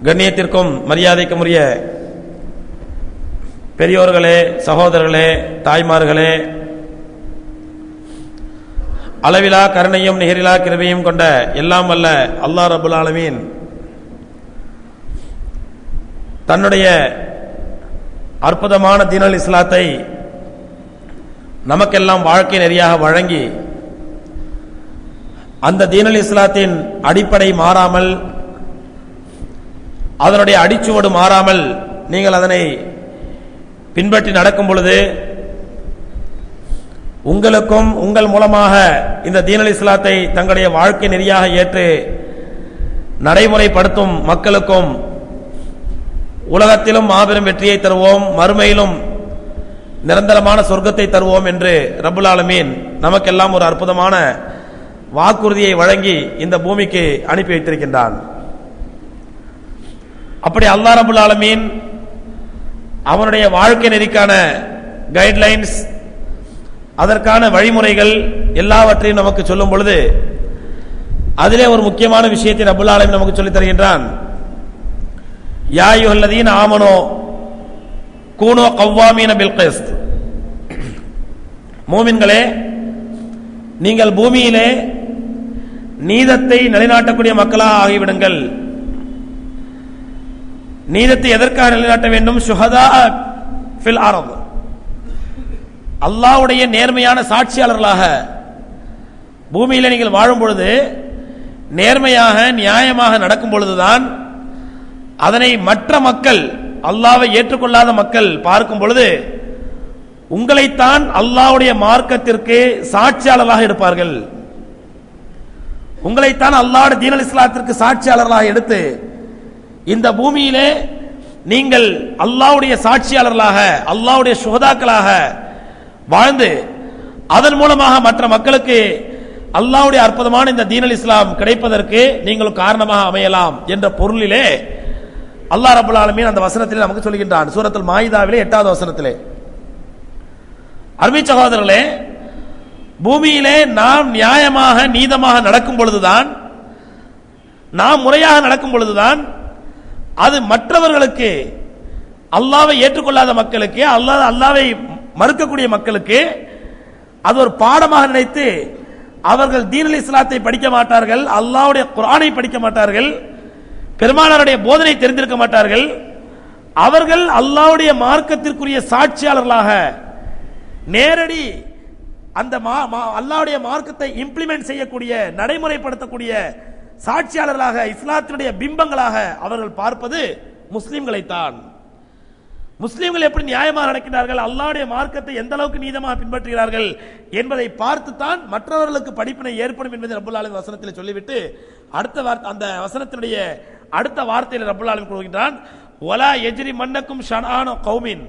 கண்ணியத்திற்கும் மரியாதைக்கும் உரிய பெரியோர்களே, சகோதரர்களே, தாய்மார்களே, அளவிலா கருணையும் நிகரிலா கிருபையும் கொண்ட எல்லாம் வல்ல அல்லாஹ் ரப்புல் ஆலமீன் தன்னுடைய அற்புதமான தீனுல் இஸ்லாத்தை நமக்கெல்லாம் வாழ்க்கை நெறியாக வழங்கி அந்த தீனுல் இஸ்லாத்தின் அடிப்படை மாறாமல், அதனுடைய அடிச்சுவடு மாறாமல் நீங்கள் அதனை பின்பற்றி நடக்கும் பொழுது உங்களுக்கும் உங்கள் மூலமாக இந்த தீனுல் இஸ்லாத்தை தங்களுடைய வாழ்க்கை நெறியாக ஏற்று நடைமுறைப்படுத்தும் மக்களுக்கும் உலகத்திலும் மாபெரும் வெற்றியை தருவோம், மறுமையிலும் நிரந்தரமான சொர்க்கத்தை தருவோம் என்று ரப்புல் ஆலமீன் நமக்கெல்லாம் ஒரு அற்புதமான வாக்குறுதியை வழங்கி இந்த பூமிக்கு அனுப்பி வைத்திருக்கின்றான். அப்படி அல்லாஹ் ரப்புல் ஆலமீன் அவனுடைய வாழ்க்கை நெறிக்கான கைட்லைன்ஸ், அதற்கான வழிமுறைகள் எல்லாவற்றையும் நமக்கு சொல்லும் பொழுது அதிலே ஒரு முக்கியமான விஷயத்தை ரப்புல் ஆலமீன் நமக்கு சொல்லித் தருகின்றான். யா அய்யுஹல்லதீன ஆமனூ கூனூ கவ்வாமீன பில் கிஸ்த். மூமின்களே, நீங்கள் பூமியிலே நீதத்தை நிலைநாட்டக்கூடிய மக்களாக ஆகிவிடுங்கள். நீதத்தை எதற்காக நிலைநாட்ட வேண்டும்? ஷுஹதா ஃபில் அர்த், அல்லாஹ்வுடைய நேர்மையான சாட்சியாளர்களாக பூமியிலே நீங்கள் வாழும் பொழுது, நேர்மையாக நியாயமாக நடக்கும் பொழுதுதான் அதனை மற்ற மக்கள், அல்லாஹ்வை ஏற்றுக்கொள்ளாத மக்கள் பார்க்கும் பொழுது உங்களைத்தான் அல்லாஹ்வுடைய மார்க்கத்திற்கு சாட்சியாளர்களாக எடுப்பார்கள். உங்களைத்தான் அல்லாஹ்வுடைய தீனுல் இஸ்லாத்திற்கு சாட்சியாளர்களாக எடுத்து இந்த பூமியிலே நீங்கள் அல்லாஹ்வுடைய சாட்சியாளர்களாக, அல்லாஹ்வுடைய சுஹதாக்களாக வாழ்ந்து அதன் மூலமாக மற்ற மக்களுக்கு அல்லாஹ்வுடைய அற்புதமான இந்த தீனுல் இஸ்லாம் கிடைப்பதற்கு நீங்கள் காரணமாக அமையலாம் என்ற பொருளிலே அல்லாஹ் ரப்புல் ஆலமீன் அந்த வசனத்திலே நமக்கு சொல்கின்றான். சூரத்துல் மாயிதாவிலே 8வது வசனத்திலே. அருமை சகோதரர்களே, பூமியிலே நாம் நியாயமாக நீதமாக நடக்கும் பொழுதுதான், நாம் முறையாக நடக்கும் பொழுதுதான் அது மற்றவர்களுக்கு, அல்லாஹ்வை ஏற்றுக்கொள்ளாத மக்களுக்கு, அல்லாஹ்வை மறுக்கக்கூடிய மக்களுக்கு அது ஒரு பாடமாக நினைத்து அவர்கள் தீனுல் இஸ்லாத்தை படிக்க மாட்டார்கள், அல்லாஹ்வுடைய குர்ஆனை படிக்க மாட்டார்கள், பெருமானாருடைய போதனை தெரிந்திருக்க மாட்டார்கள். அவர்கள் அல்லாஹ்வுடைய மார்க்கத்திற்குரிய சாட்சியாளர்களாக நேரடி அந்த அல்லாஹ்வுடைய மார்க்கத்தை இம்ப்ளிமெண்ட் செய்யக்கூடிய, நடைமுறைப்படுத்தக்கூடிய சாட்சியாளர்களாக, இஸ்லாத்தினுடைய பிம்பங்களாக அவர்கள் பார்ப்பது முஸ்லிம்களைத்தான். முஸ்லிம்கள் எப்படி நியாயமாக நடக்கிறார்கள், அல்லாஹ்வுடைய மார்க்கத்தை எந்த அளவுக்கு நீதமாக பின்பற்றுகிறார்கள் என்பதை பார்த்துத்தான் மற்றவர்களுக்கு படிப்பினை ஏற்படும் என்பதை ரப்புல் ஆலமீன் வசனத்தில் சொல்லிவிட்டு அடுத்த அந்த வசனத்தினுடைய அடுத்த வார்த்தையில் ரப்புல் ஆலமீன் கூறுகின்றான், வலா யஜ்ரி மன்னக்கும் ஷனஆன கௌமின்,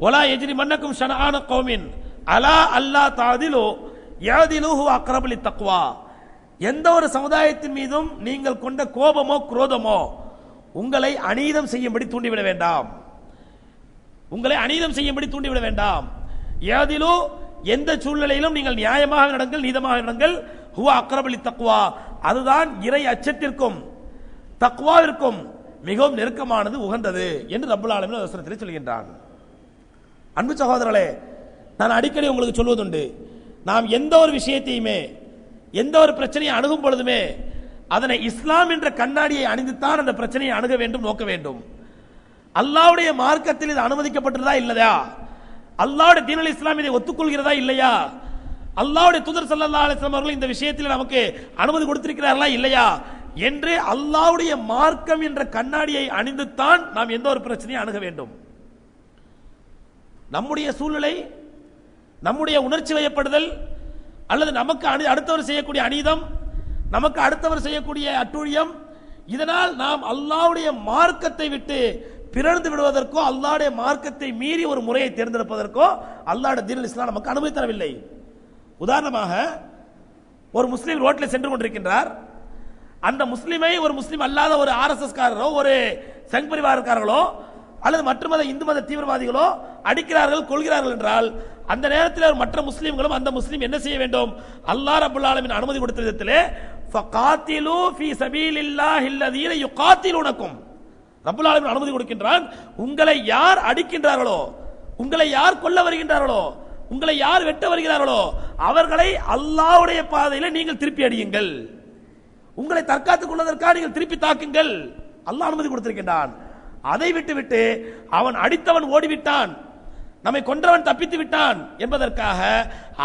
வலா யஜ்ரி மன்னக்கும் ஷனஆன கௌமின் அலா அல்லா தஅதிலு யஅதிலு ஹுவ அக்ரபு லித்தக்வா. எந்த ஒரு சமுதாயத்தின் மீதும் நீங்கள் கொண்ட கோபமோ குரோதமோ உங்களை அநீதம் செய்யும்படி தூண்டிவிட வேண்டாம், உங்களை அநீதம் செய்யும்படி தூண்டிவிட வேண்டாம். யஅதிலு, எந்த சூழ்நிலையிலும் நீங்கள் நியாயமாக நடங்கள், நீதமாக நடங்கள். ஹுவ அக்ரபு லித்தக்வா, அதுதான் இறை அச்சத்திற்கும் தக்வாவிற்கும் மிகவும் நெருக்கமானது, உகந்தது என்று ரப்புல் ஆலமீன் வசனத்தில் சொல்கின்றான். அன்பு சகோதரர்களே, நான் அடிக்கடி உங்களுக்கு சொல்வதுண்டு, நாம் எந்த ஒரு விஷயத்தையுமே, எந்த ஒரு பிரச்சனையை அணுகும் பொழுதுமே அதனை இஸ்லாம் என்ற கண்ணாடியை அணிந்துத்தான் அந்த பிரச்சனையை அணுக வேண்டும், நோக்க வேண்டும். அல்லாஹ்வுடைய மார்க்கத்தில் இது அனுமதிக்கப்பட்டதா இல்லையா, அல்லாஹ்வுடைய தீனுல் இஸ்லாம் இதை ஒத்துக்கொள்கிறதா இல்லையா, அல்லாஹ்வுடைய தூதர் ஸல்லல்லாஹு அலைஹி வஸல்லம் அவர்கள் இந்த விஷயத்தில் நமக்கு அனுமதி கொடுத்திருக்கிறார்களா இல்லையா என்று அல்லாஹ்வுடைய மார்க்கம் என்ற கண்ணாடியை அணிந்துத்தான் நாம் எந்த ஒரு பிரச்சனையை அணுக வேண்டும். நம்முடைய சூழ்நிலை, நம்முடைய உணர்ச்சி வயப்படுதல், அல்லது நமக்கு அடுத்தவர் செய்யக்கூடிய அநீதம், நமக்கு அடுத்தவர் செய்யக்கூடிய அட்டூழியம், இதனால் நாம் அல்லாஹ்வுடைய மார்க்கத்தை விட்டு பிறழ்ந்து விடுவதற்கோ, அல்லாஹ்வுடைய மார்க்கத்தை மீறி ஒரு முறையை தேர்ந்தெடுப்பதற்கோ அல்லாஹ்வுடைய தீனுல் இஸ்லாம் நமக்கு அனுமதி தரவில்லை. உதாரணமாக, ஒரு முஸ்லீம் ரோட்டில் சென்று கொண்டிருக்கின்றார். அந்த முஸ்லிமை ஒரு முஸ்லீம் அல்லாத ஒரு ஆர்எஸ்எஸ் காரரோ, ஒரு சங் பரிவாரக்காரர்களோ, அல்லது மற்ற மத இந்து மத தீவிரவாதிகளோ அடிக்கிறார்கள், கொள்கிறார்கள் என்றால் அந்த நேரத்தில் மற்ற முஸ்லீம்களும் அந்த முஸ்லீம் என்ன செய்ய வேண்டும்? அல்லாஹ் ரப்புல் ஆலமீன் அனுமதி கொடுத்த விதத்திலே ஃபகாத்திலு ஃபீ சபீலில்லாஹி அல்லதீன யுகாத்திலுனக்கும். ரப்பல் ஆலமீன் அனுமதி கொடுக்கின்றான். உங்களை யார் அடிக்கின்றார்களோ, உங்களை யார் கொல்ல வருகின்றார்களோ, உங்களை யார் வெட்ட வருகிறார்களோ அவர்களை அல்லாஹ்வுடைய பாதையில் நீங்கள் திருப்பி அடியுங்கள். உங்களை தற்காத்துக் கொள்வதற்காக நீங்கள் திருப்பி தாக்குங்கள். அல்லாஹ் அனுமதி கொடுத்திருக்கின்றான். அதை விட்டுவிட்டு அவன் அடித்தவன் ஓடிவிட்டான், நம்மை கொன்றவன் தப்பித்து விட்டான் என்பதற்காக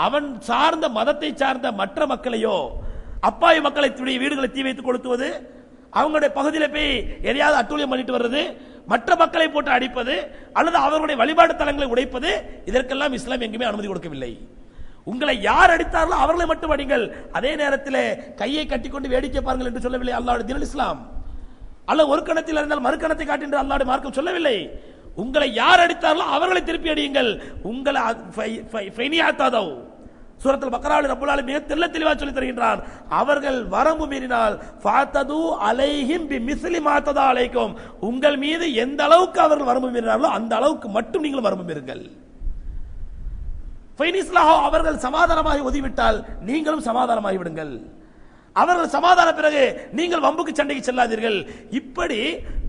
அவன் சார்ந்த மதத்தை சார்ந்த மற்ற மக்களையோ அப்பாவி மக்களை வீடுகளை தீ வைத்து கொளுத்துவது, அவங்களுடைய பகுதியில் போய் எதையாவது அட்டூழியம் பண்ணிட்டு வர்றது, மற்ற மக்களை போட்டு அடிப்பது அல்லது அவர்களுடைய வழிபாடு தலங்களை உடைப்பது, இதற்கெல்லாம் இஸ்லாம் எங்குமே அனுமதி கொடுக்கவில்லை. உங்களை யார் அடித்தார்களோ அவர்களை மட்டும் அடிங்கள். அதே நேரத்தில் கையை கட்டிக்கொண்டு வேடிக்கை பாருங்கள் என்று சொல்லவில்லை அல்லாஹ்வுடைய தீன் இஸ்லாம். அல்ல ஒரு கணத்தில் இருந்தால் மறுக்கணத்தை காட்டுகின்ற அல்லாஹ்வுடைய மார்க்கம் சொல்லவில்லை. உங்களை யார் அடித்தார்களோ அவர்களை திருப்பி அடியுங்கள். உங்களை சூரத்துல் பக்ராவில் ரப்பல் ஆலமீன் மிக தெளிவாக சொல்லி தருகின்றான். அவர்கள் வரம்பு மீறினால் ஃபஅதது அலைஹிம் பிமிஸ்லி மா ததா அலைக்கும், உங்கள் மீது எந்த அளவுக்கு அவர்கள் வரம்பு மீறினார்களோ அந்த அளவுக்கு மட்டும் நீங்கள் வரம்பு மீறுங்கள். ஃபைனிஸ்லாஹு, அவர்கள் சமாதானமாகி ஒதுவிட்டால் நீங்களும் சமாதானமாகி விடுங்கள். அவர்கள் சமாதான பிறகு நீங்கள் வம்புக்கு சண்டைக்கு செல்லாதீர்கள். இப்படி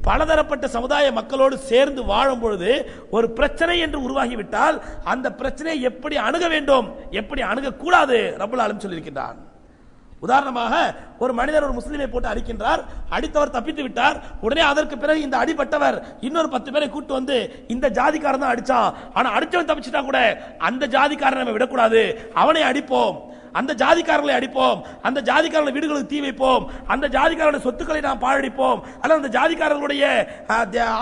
பலதரப்பட்ட சமுதாய மக்களோடு சேர்ந்து வாழும் பொழுது ஒரு பிரச்சனை என்று உருவாகிவிட்டால் அந்த பிரச்சனையை எப்படி அணுக வேண்டும், எப்படி அணுகக்கூடாது ரப்பல் ஆலமீன் சொல்லியிருக்கின்றான். உதாரணமாக ஒரு மனிதர் ஒரு முஸ்லிமை போட்டு அடிக்கின்றார், அடித்தவர் தப்பித்து விட்டார். உடனே அதற்கு பிறகு இந்த அடிபட்டவர் இன்னொரு 10 பேரை கூட்டு வந்து இந்த ஜாதிக்காரன் தான் அடிச்சான், ஆனா அடிச்சவன் தப்பிச்சுட்டா கூட அந்த ஜாதிக்காரனை நம்ம விடக்கூடாது, அவனை அடிப்போம், அந்த ஜாதிக்காரர்களை அடிப்போம், அந்த ஜாதிக்காரர்களை வீடுகளுக்கு தீ வைப்போம், அந்த ஜாதிக்காரருடைய சொத்துக்களை நாம் பாழடிப்போம், அல்லது அந்த ஜாதிக்காரர்களுடைய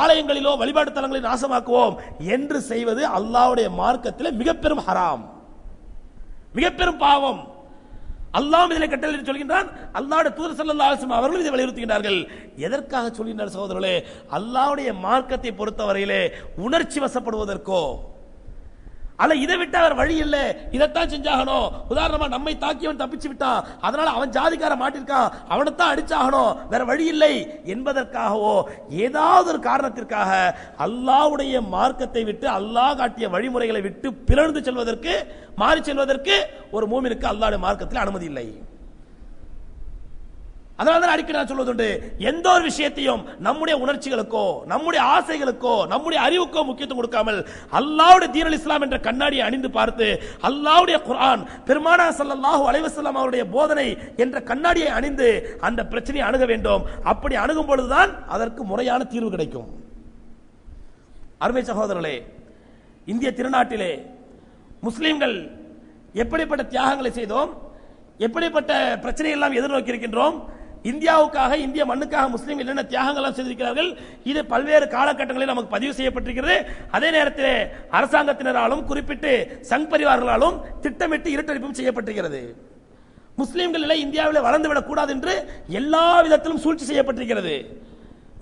ஆலயங்களிலோ வழிபாட்டு தலங்களை நாசமாக்குவோம் என்று செய்வது அல்லாஹ்வுடைய மார்க்கத்தில் மிக பெரும் ஹராம், மிக பெரும் பாவம். அல்லாஹ் இதிலே கட்டளை சொல்கின்றான். அல்லாஹ்வுடைய தூதர் ஸல்லல்லாஹு அலைஹி வஸல்லம் அவர்கள் இதை வலியுறுத்துகிறார்கள். எதற்காக சொல்கின்றார் சகோதரர்களே? அல்லாஹ்வுடைய மார்க்கத்தை பொறுத்தவரையிலே உணர்ச்சி வசப்படுவதற்கோ அல்ல இதை விட்டு அவர் வழி இல்லை, இதைத்தான் செஞ்சாகணும். உதாரணமா நம்மை தாக்கியவன் தப்பிச்சு விட்டான், அதனால அவன் ஜாதிக்கார மாட்டிருக்கான், அவனைத்தான் அடிச்சாகணும், வேற வழி இல்லை என்பதற்காகவோ ஏதாவது ஒரு காரணத்திற்காக அல்லாஹ்வுடைய மார்க்கத்தை விட்டு அல்லாஹ் காட்டிய வழிமுறைகளை விட்டு பிறழ்ந்து செல்வதற்கு, மாறி செல்வதற்கு ஒரு மூமினுக்கு அல்லாஹ்வுடைய மார்க்கத்தில் அனுமதி இல்லை. அதனால்தான் அடிக்கடி நான் சொல்வதுண்டு, எந்த ஒரு விஷயத்தையும் நம்முடைய உணர்ச்சிகளுக்கோ நம்முடைய ஆசைகளுக்கோ நம்முடைய அறிவுக்கோ முக்கியத்துவம் கொடுக்காமல் அல்லாஹ்வுடைய தீன் இஸ்லாம் என்ற கண்ணாடியை அணிந்து பார்த்து அல்லாஹ்வுடைய குர்ஆன் பெருமானார் ஸல்லல்லாஹு அலைஹி வஸல்லம் அவருடைய போதனை என்ற கண்ணாடியை அணிந்து அந்த பிரச்சனையை அணுக வேண்டும். அப்படி அணுகும் பொழுதுதான் அதற்கு முறையான தீர்வு கிடைக்கும். அருமை சகோதரர்களே, இந்திய திருநாட்டிலே முஸ்லிம்கள் எப்படிப்பட்ட தியாகங்களை செய்தோம், எப்படிப்பட்ட பிரச்சனை எல்லாம் எதிர்நோக்கி இருக்கின்றோம், இந்தியாவுக்காக இந்திய மண்ணுக்காக முஸ்லிம்கள் என்னென்ன தியாகங்கள் செய்திருக்கிறார்கள், இது பல்வேறு காலகட்டங்களில் நமக்கு பதிவு செய்யப்பட்டிருக்கிறது. அதே நேரத்தில் அரசாங்கத்தினராலும் குறிப்பிட்டு சங் பரிவார்களாலும் திட்டமிட்டு இருட்டடிப்பும் செய்யப்பட்டிருக்கிறது. முஸ்லிம்கள் நிலை இந்தியாவில் வளர்ந்துவிடக் கூடாது என்று எல்லா விதத்திலும் சூழ்ச்சி செய்யப்பட்டிருக்கிறது.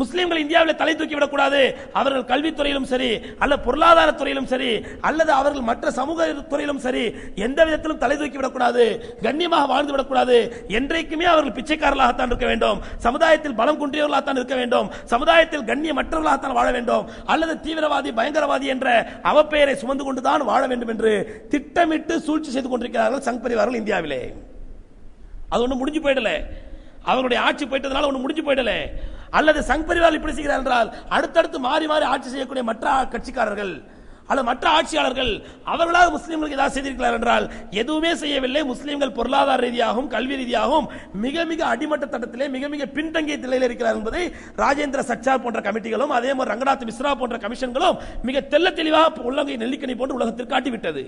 முஸ்லிம்கள் இந்தியாவில் தலை தூக்கி விடக்கூடாது, அவர்கள் கல்வித்துறையிலும் சரி அல்ல பொருளாதார துறையிலும் சரி அல்லது அவர்கள் மற்ற சமூக துறையிலும் சரி எந்த விதத்திலும் தலை தூக்கி விடக்கூடாது, கண்ணியமாக வாழ்ந்து விடக்கூடாது, என்றைக்குமே அவர்கள் பிச்சைக்காரர்களாகத்தான் இருக்க வேண்டும், சமுதாயத்தில் பலம் குன்றியவர்களாகத்தான் இருக்க வேண்டும், சமுதாயத்தில் கண்ணியமற்றவர்களாகத்தான் வாழ வேண்டும், அல்லது தீவிரவாதி பயங்கரவாதி என்ற அவப்பெயரை சுமந்து கொண்டுதான் வாழ வேண்டும் என்று திட்டமிட்டு சூழ்ச்சி செய்து கொண்டிருக்கிறார்கள் சங் பரிவார்கள் இந்தியாவிலே. அது ஒன்றும் முடிஞ்சு போயிடல, அவருடைய ஆட்சி போயிட்டதுனால ஒன்றும் முடிஞ்சு போயிடல. அல்லது சங் பரிவார் இப்படி செய்கிறார் என்றால் அடுத்தடுத்து மாறி மாறி ஆட்சி செய்யக்கூடிய மற்ற கட்சிக்காரர்கள் அல்லது மற்ற ஆட்சியாளர்கள் அவர்களாக முஸ்லிம்களுக்கு ஏதாவது செய்திருக்கிறார் என்றால் எதுவுமே செய்யவில்லை. முஸ்லிம்கள் பொருளாதார ரீதியாகவும் கல்வி ரீதியாகவும் மிக மிக அடிமட்ட தட்டத்திலே மிக மிக பின்தங்கிய நிலையில் இருக்கிறார் என்பதை ராஜேந்திர சச்சார் போன்ற கமிட்டிகளும் அதே மாதிரி ரங்கநாத் மிஸ்ரா போன்ற கமிஷன்களும் மிக தெல்ல தெளிவாக உள்ளங்கை நெல்லிக்கனி போன்று உலகத்திற்கு காட்டிவிட்டது.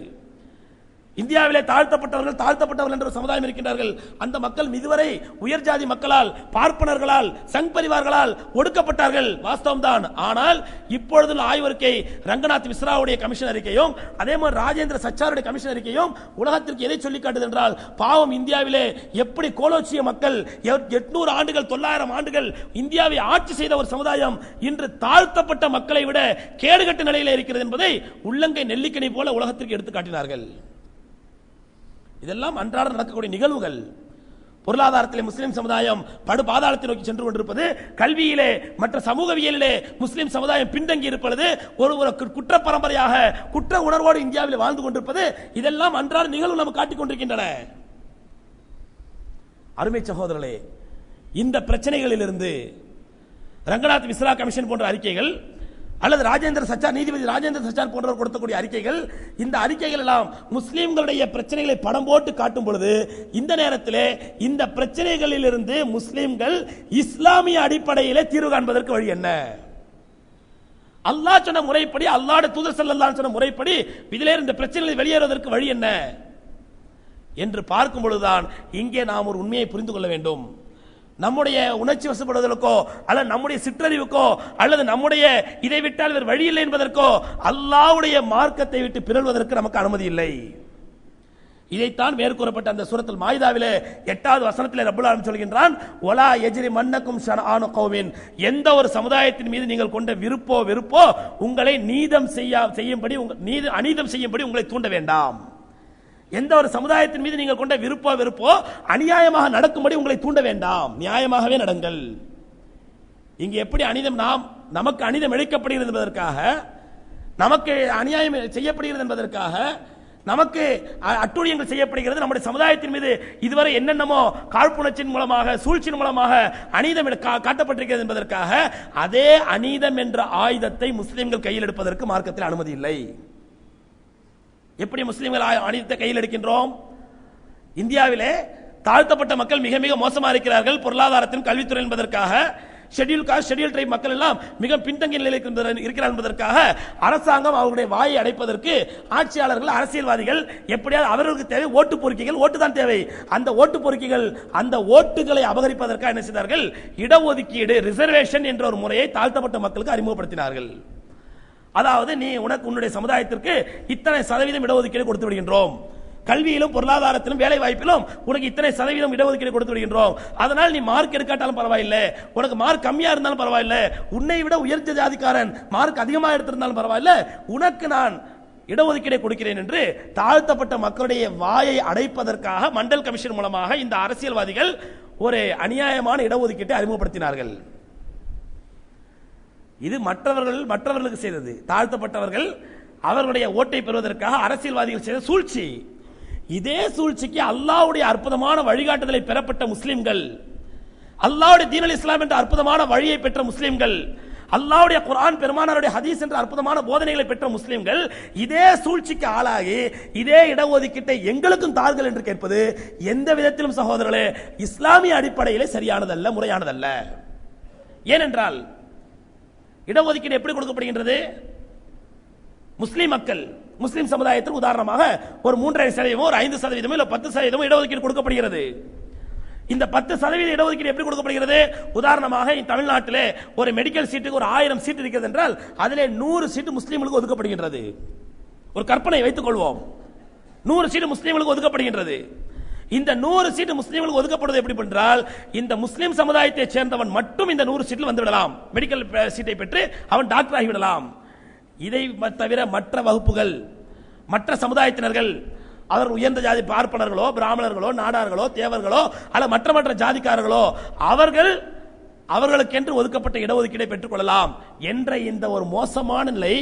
இந்தியாவிலே தாழ்த்தப்பட்டவர்கள் என்ற சமுதாயம் இருக்கின்றார்கள். அந்த மக்கள் இதுவரை உயர் ஜாதி மக்களால் பார்ப்பனர்களால் சங் பரிவார்களால் ஒடுக்கப்பட்டார்கள், வாஸ்தவம் தான். ஆனால் இப்பொழுது ஆய்வறிக்கை ரங்கநாத் மிஸ்ராவுடைய கமிஷன் அறிக்கையும் அதே மாதிரி ராஜேந்திர சச்சாருடைய கமிஷன் அறிக்கையும் உலகத்திற்கு எதை சொல்லி காட்டுது என்றால், பாவம் இந்தியாவிலே எப்படி கோலோச்சிய மக்கள் 800 ஆண்டுகள் 900 ஆண்டுகள் இந்தியாவை ஆட்சி செய்த ஒரு சமுதாயம் இன்று தாழ்த்தப்பட்ட மக்களை விட கேடுகட்ட நிலையில் இருக்கிறது என்பதை உள்ளங்கை நெல்லிக்கனி போல உலகத்திற்கு எடுத்து காட்டினார்கள். இதெல்லாம் அன்றாட நடக்கக்கூடிய நிகழ்வுகள். பொருளாதாரத்திலே முஸ்லிம் சமுதாயம் படு பாதாளத்தை நோக்கி சென்று கொண்டிருப்பது, கல்வியிலே மற்ற சமூகவியலிலே முஸ்லிம் சமுதாயம் பின்தங்கி இருப்பது, ஒரு குற்ற பரம்பரையாக குற்ற உணர்வோடு இந்தியாவில் வாழ்ந்து கொண்டிருப்பது, இதெல்லாம் அன்றாட நிகழ்வு நமக்கு காட்டிக் கொண்டிருக்கின்றன. அருமை சகோதரர்களே, இந்த பிரச்சனைகளிலிருந்து ரங்கநாத் மிஸ்ரா கமிஷன் போன்ற அறிக்கைகள் அல்லது ராஜேந்திர சச்சார், நீதிபதி ராஜேந்திர சச்சார் போன்றவர் கொடுத்தக்கூடிய அறிக்கைகள், இந்த அறிக்கைகள் எல்லாம் முஸ்லிம்களுடைய பிரச்சனைகளை படம் போட்டு காட்டும் பொழுது, இந்த நேரத்தில் இந்த பிரச்சனைகளில் இருந்து முஸ்லிம்கள் இஸ்லாமிய அடிப்படையிலே தீர்வு காண்பதற்கு வழி என்ன? அல்லாஹ் சொன்ன முறைப்படி, அல்லாஹ்வுடைய தூதர் ஸல்லல்லாஹு அலைஹி வஸல்லம் முறைப்படி இதிலே இந்த பிரச்சனைகளை வெளியேறுவதற்கு வழி என்ன என்று பார்க்கும் பொழுதுதான் இங்கே நாம் ஒரு உண்மையை புரிந்து கொள்ள வேண்டும். நம்முடைய உணர்ச்சி வசப்படுவதற்கோ அல்லது நம்முடைய சிற்றறிவுக்கோ அல்லது நம்முடைய இதை விட்டால் வேறு வழி இல்லை என்பதற்கோ அல்லாஹ்வுடைய மார்க்கத்தை விட்டு பிறழ்வதற்கு நமக்கு அனுமதி இல்லை. இதைத்தான் மேற்கூறப்பட்ட அந்த சூரத்துல் மாயிதாவிலே 8வது வசனத்திலே ரப்பல் ஆலமீன் சொல்கின்றான், வலா யஜ்ரி மன்னக்கும் ஷனஆனு கௌமின், எந்த ஒரு சமுதாயத்தின் மீது நீங்கள் கொண்ட வெறுப்போ உங்களை அநீதம் செய்யும்படி உங்களை தூண்ட வேண்டாம். எந்த ஒரு சமுதாயத்தின் மீது நீங்கள் கொண்ட வெறுப்போ அநியாயமாக நடக்கும்படி உங்களை தூண்ட வேண்டாம், நியாயமாகவே நடங்கள். இங்கு எப்படி அநீதம், நமக்கு அநீதம் இழைக்கப்படுகிறது என்பதற்காக, நமக்கு அநியாயம் செய்யப்படுகிறது என்பதற்காக, நமக்கு அட்டூழியங்கள் செய்யப்படுகிறது, நம்முடைய சமுதாயத்தின் மீது இதுவரை என்னென்னமோ காழ்ப்புணர்ச்சியின் மூலமாக, சூழ்ச்சியின் மூலமாக அநீதம் காட்டப்பட்டிருக்கிறது என்பதற்காக அதே அநீதம் என்ற ஆயுதத்தை முஸ்லிம்கள் கையில் எடுப்பதற்கு மார்க்கத்தில் அனுமதி இல்லை. எப்படி முஸ்லிம்கள் அநீதத்தை கையில் எடுக்கின்றோம்? இந்தியாவிலே தாழ்த்தப்பட்ட மக்கள் மிக மிக மோசமாக இருக்கிறார்கள் பொருளாதாரத்தின் கல்வித்துறை என்பதற்காக, ஷெட்யூல் காஸ்ட் ஷெட்யூல் ட்ரைப் மக்கள் எல்லாம் மிக பின்தங்கிய நிலையில் இருக்கிறார் என்பதற்காக அரசாங்கம் அவருடைய வாயை அடைப்பதற்கு ஆட்சியாளர்கள், அரசியல்வாதிகள் எப்படியாவது அவர்களுக்கு தேவை ஓட்டு பொறுக்கிகள், ஓட்டு தான் தேவை, அந்த ஓட்டு பொறுக்கிகள் அந்த ஓட்டுகளை அபகரிப்பதற்காக என்ன செய்தார்கள்? இடஒதுக்கீடு, ரிசர்வேஷன் என்ற ஒரு முறையை தாழ்த்தப்பட்ட மக்களுக்கு அறிமுகப்படுத்தினார்கள். அதாவது நீ உன்னுடைய சமுதாயத்திற்கு இத்தனை சதவீதம் இடஒதுக்கீடு கொடுத்து விடுகின்றோம், கல்வியிலும் பொருளாதாரத்திலும் வேலை வாய்ப்பிலும் உனக்கு இத்தனை சதவீதம் இடஒதுக்கீடு கொடுத்து விடுகின்றோம், அதனால் நீ மார்க் எடுக்காட்டாலும் பரவாயில்லை, உனக்கு மார்க் கம்மியா இருந்தாலும் பரவாயில்லை, உன்னை விட உயர்ந்த ஜாதிக்காரன் மார்க் அதிகமாக எடுத்திருந்தாலும் பரவாயில்லை, உனக்கு நான் இடஒதுக்கீடை கொடுக்கிறேன் என்று தாழ்த்தப்பட்ட மக்களுடைய வாயை அடைப்பதற்காக மண்டல் கமிஷன் மூலமாக இந்த அரசியல்வாதிகள் ஒரு அநியாயமான இடஒதுக்கீட்டை அறிமுகப்படுத்தினார்கள். இது மற்றவர்களுக்கு செய்தது. தாழ்த்தப்பட்டவர்கள் அவர்களுடைய ஓட்டை பெறுவதற்காக அரசியல்வாதிகள் செய்த சூழ்ச்சி. இதே சூழ்ச்சிக்கு அல்லாஹ்வுடைய அற்புதமான வழிகாட்டுதலை பெறப்பட்ட முஸ்லிம்கள், அல்லாஹ்வுடைய தீனுல் இஸ்லாம் என்ற அற்புதமான வழியை பெற்ற முஸ்லிம்கள், அல்லாஹ்வுடைய குர்ஆன் பெருமானாருடைய ஹதீஸ் என்ற அற்புதமான போதனைகளை பெற்ற முஸ்லிம்கள் இதே சூழ்ச்சிக்கு ஆளாகி இதே இடஒதுக்கீட்டை எங்களுக்கும் தார்கள் என்று கேட்பது எந்த விதத்திலும் சகோதரர்களே இஸ்லாமிய அடிப்படையிலே சரியானதல்ல, முறையானதல்ல. ஏனென்றால் இடஒதுக்கீடு எப்படி கொடுக்கப்படுகின்றது? முஸ்லிம் மக்கள், முஸ்லிம் சமுதாயத்தில் உதாரணமாக ஒரு 3.5%, ஒரு 5% இல்ல 10% இடஒதுக்கீடு கொடுக்கப்படுகிறது. இந்த 10% இடஒதுக்கீடு எப்படி கொடுக்கப்படுகிறது? உதாரணமாக தமிழ்நாட்டிலே ஒரு மெடிக்கல் சீட்டுக்கு ஒரு 1000 சீட் இருக்கிறது என்றால் அதிலே 100 சீட்டு முஸ்லிம்களுக்கு ஒதுக்கப்படுகின்றது. ஒரு கற்பனை வைத்துக் கொள்வோம், 100 சீட்டு முஸ்லிம்களுக்கு ஒதுக்கப்படுகின்றது. இந்த 100 சீட்டு முஸ்லிம்களுக்கு ஒதுக்கப்படுவது எப்படி என்றால், இந்த முஸ்லிம் சமுதாயத்தை சேர்ந்தவன் மட்டும் இந்த 100 சீட்டில் வந்து விடலாம், மெடிக்கல் சீட்டை பெற்று அவன் டாக்டர் ஆகிவிடலாம். இதை தவிர மற்ற வகுப்புகள், மற்ற சமுதாயத்தினர்கள், அவர் உயர்ந்த ஜாதி பார்ப்பனர்களோ, பிராமணர்களோ, நாடார்களோ, தேவர்களோ அல்ல மற்ற ஜாதிக்காரர்களோ அவர்களுக்கென்று ஒதுக்கப்பட்ட இடஒதுக்கீடை பெற்றுக் கொள்ளலாம் என்ற இந்த ஒரு மோசமான நிலை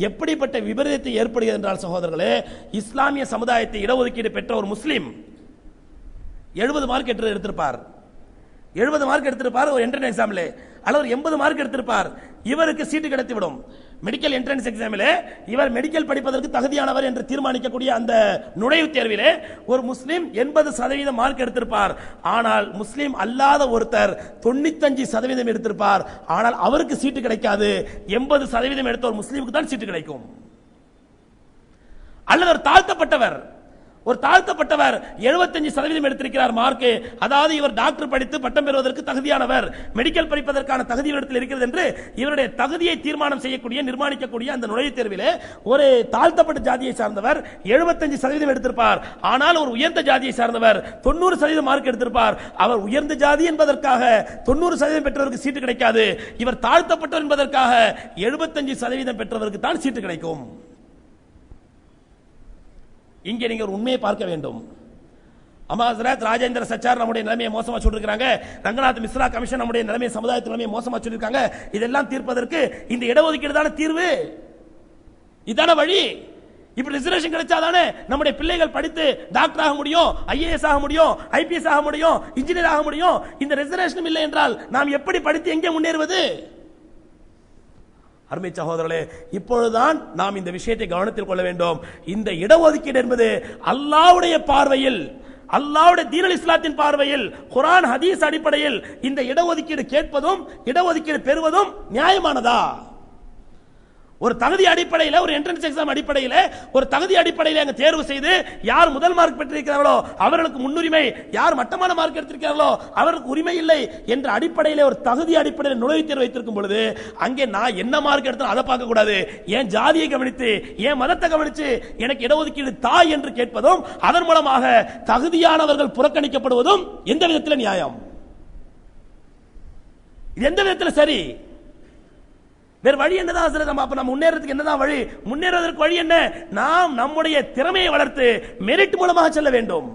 எப்படிப்பட்ட விபரீதத்தை ஏற்படுகிறது என்றால் சகோதரர்களே, இஸ்லாமிய சமுதாயத்தை இடஒதுக்கீடு பெற்ற ஒரு முஸ்லிம் 70 மார்க் எடுத்திருப்பார், 70 மார்க் எடுத்திருப்பார் ஒரு என்ட்ரன்ஸ் எக்ஸாம்ல, அல்லது 80 மார்க் எடுத்திருப்பார், இவருக்கு சீட்டு கிடைத்துவிடும். மெடிக்கல் என்ட்ரன்ஸ் எக்ஸாமிலே இவர் மெடிக்கல் படிப்பதற்கு தகுதியானவர் என்று தீர்மானிக்கக்கூடிய அந்த நுழைவுத் தேர்விலே ஒரு முஸ்லிம் 80% மார்க் எடுத்திருப்பார். ஆனால் முஸ்லிம் அல்லாத ஒருத்தர் 95% எடுத்திருப்பார். ஆனால் அவருக்கு சீட்டு கிடைக்காது. 80% எடுத்த ஒரு முஸ்லிமுக்கு தான் சீட்டு கிடைக்கும். அல்லது ஒரு தாழ்த்தப்பட்டவர் 75% எடுத்திருக்கிறார் மார்க், அதாவது இவர் டாக்டர் படித்து பட்டம் பெறுவதற்கு தகுதியானவர், மெடிக்கல் படிப்பதற்கான தகுதி இடத்தில் இருக்கிறது என்று இவருடைய தகுதியை தீர்மானம் செய்யக்கூடிய, நிர்மாணிக்கக்கூடிய அந்த நுழைவுத் தேர்விலே ஒரு தாழ்த்தப்பட்ட ஜாதியை சார்ந்தவர் 75% எடுத்திருப்பார். ஆனால் ஒரு உயர்ந்த ஜாதியை சார்ந்தவர் 90% மார்க் எடுத்திருப்பார். அவர் உயர்ந்த ஜாதி என்பதற்காக 90% பெற்றவருக்கு சீட்டு கிடைக்காது. இவர் தாழ்த்தப்பட்டவர் என்பதற்காக 75% பெற்றவருக்கு தான் சீட்டு கிடைக்கும். இங்கே நீங்க ஒரு உண்மையை பார்க்க வேண்டும். அமாசரத் ராஜேந்திர சச்சார் நம்முடைய நிலைமையை மோசமா சொல்லிருக்காங்க, ரங்கநாத் மிஸ்ரா கமிஷன் நம்முடைய நிலைமையை, சமுதாயத்தின் நிலைமையை மோசமா சொல்லிருக்காங்க. இதெல்லாம் தீர்ப்பதற்கு இந்த இடஒதுக்கீடு தான தீர்வு, இதான வழி. இப்படி ரிசர்வேஷன் கிடைச்சாதானே நம்முடைய பிள்ளைகள் படித்து டாக்டர் ஆக முடியும், ஐஏஎஸ் ஆக முடியும், ஐபிஎஸ் ஆக முடியும், இன்ஜினியர் ஆக முடியும். இந்த ரிசர்வேஷன் இல்லை என்றால் நாம் எப்படி படித்து எங்கே முன்னேறுவது? அருமை சகோதரர்களே, இப்பொழுதுதான் நாம் இந்த விஷயத்தை கவனத்தில் கொள்ள வேண்டும். இந்த இடஒதுக்கீடு என்பது அல்லாஹ்வுடைய பார்வையில், அல்லாஹ்வுடைய தீனுல் இஸ்லாத்தின் பார்வையில், குர்ஆன் ஹதீஸ் அடிப்படையில் இந்த இடஒதுக்கீடு கேட்பதும் இடஒதுக்கீடு பெறுவதும் நியாயமானதா? ஒரு தகுதி அடிப்படையில், ஒரு என்ட்ரன்ஸ் எக்ஸாம் அடிப்படையில், ஒரு தகுதி அடிப்படையில் அங்க தேர்வு செய்து யார் முதல் மார்க் பெற்றிருக்கிறார்களோ அவர்களுக்கு முன்னுரிமை, யார் மட்டமான மார்க் எடுத்திருக்கிறார்களோ அவர்களுக்கு உரிமை இல்லை என்ற அடிப்படையில் ஒரு தகுதி அடிப்படையில் நுழைவுத் தேர்வு வைத்திருக்கும் பொழுது அங்கே நான் என்ன மார்க் எடுத்தாலும் அதை பார்க்க கூடாது, ஏன் ஜாதியை கவனித்து, ஏன் மதத்தை கவனித்து எனக்கு இடஒதுக்கீடு தாய் என்று கேட்பதும், அதன் மூலமாக தகுதியானவர்கள் புறக்கணிக்கப்படுவதும் எந்த விதத்தில் நியாயம்? எந்த விதத்தில் சரி? வேறு வழி என்னதான்? நம்ம முன்னேறதுக்கு என்னதான் வழி? முன்னேறுவதற்கு வழி என்ன? நாம் நம்முடைய திறமையை வளர்த்து மெரிட் மூலமாக செல்ல வேண்டும்.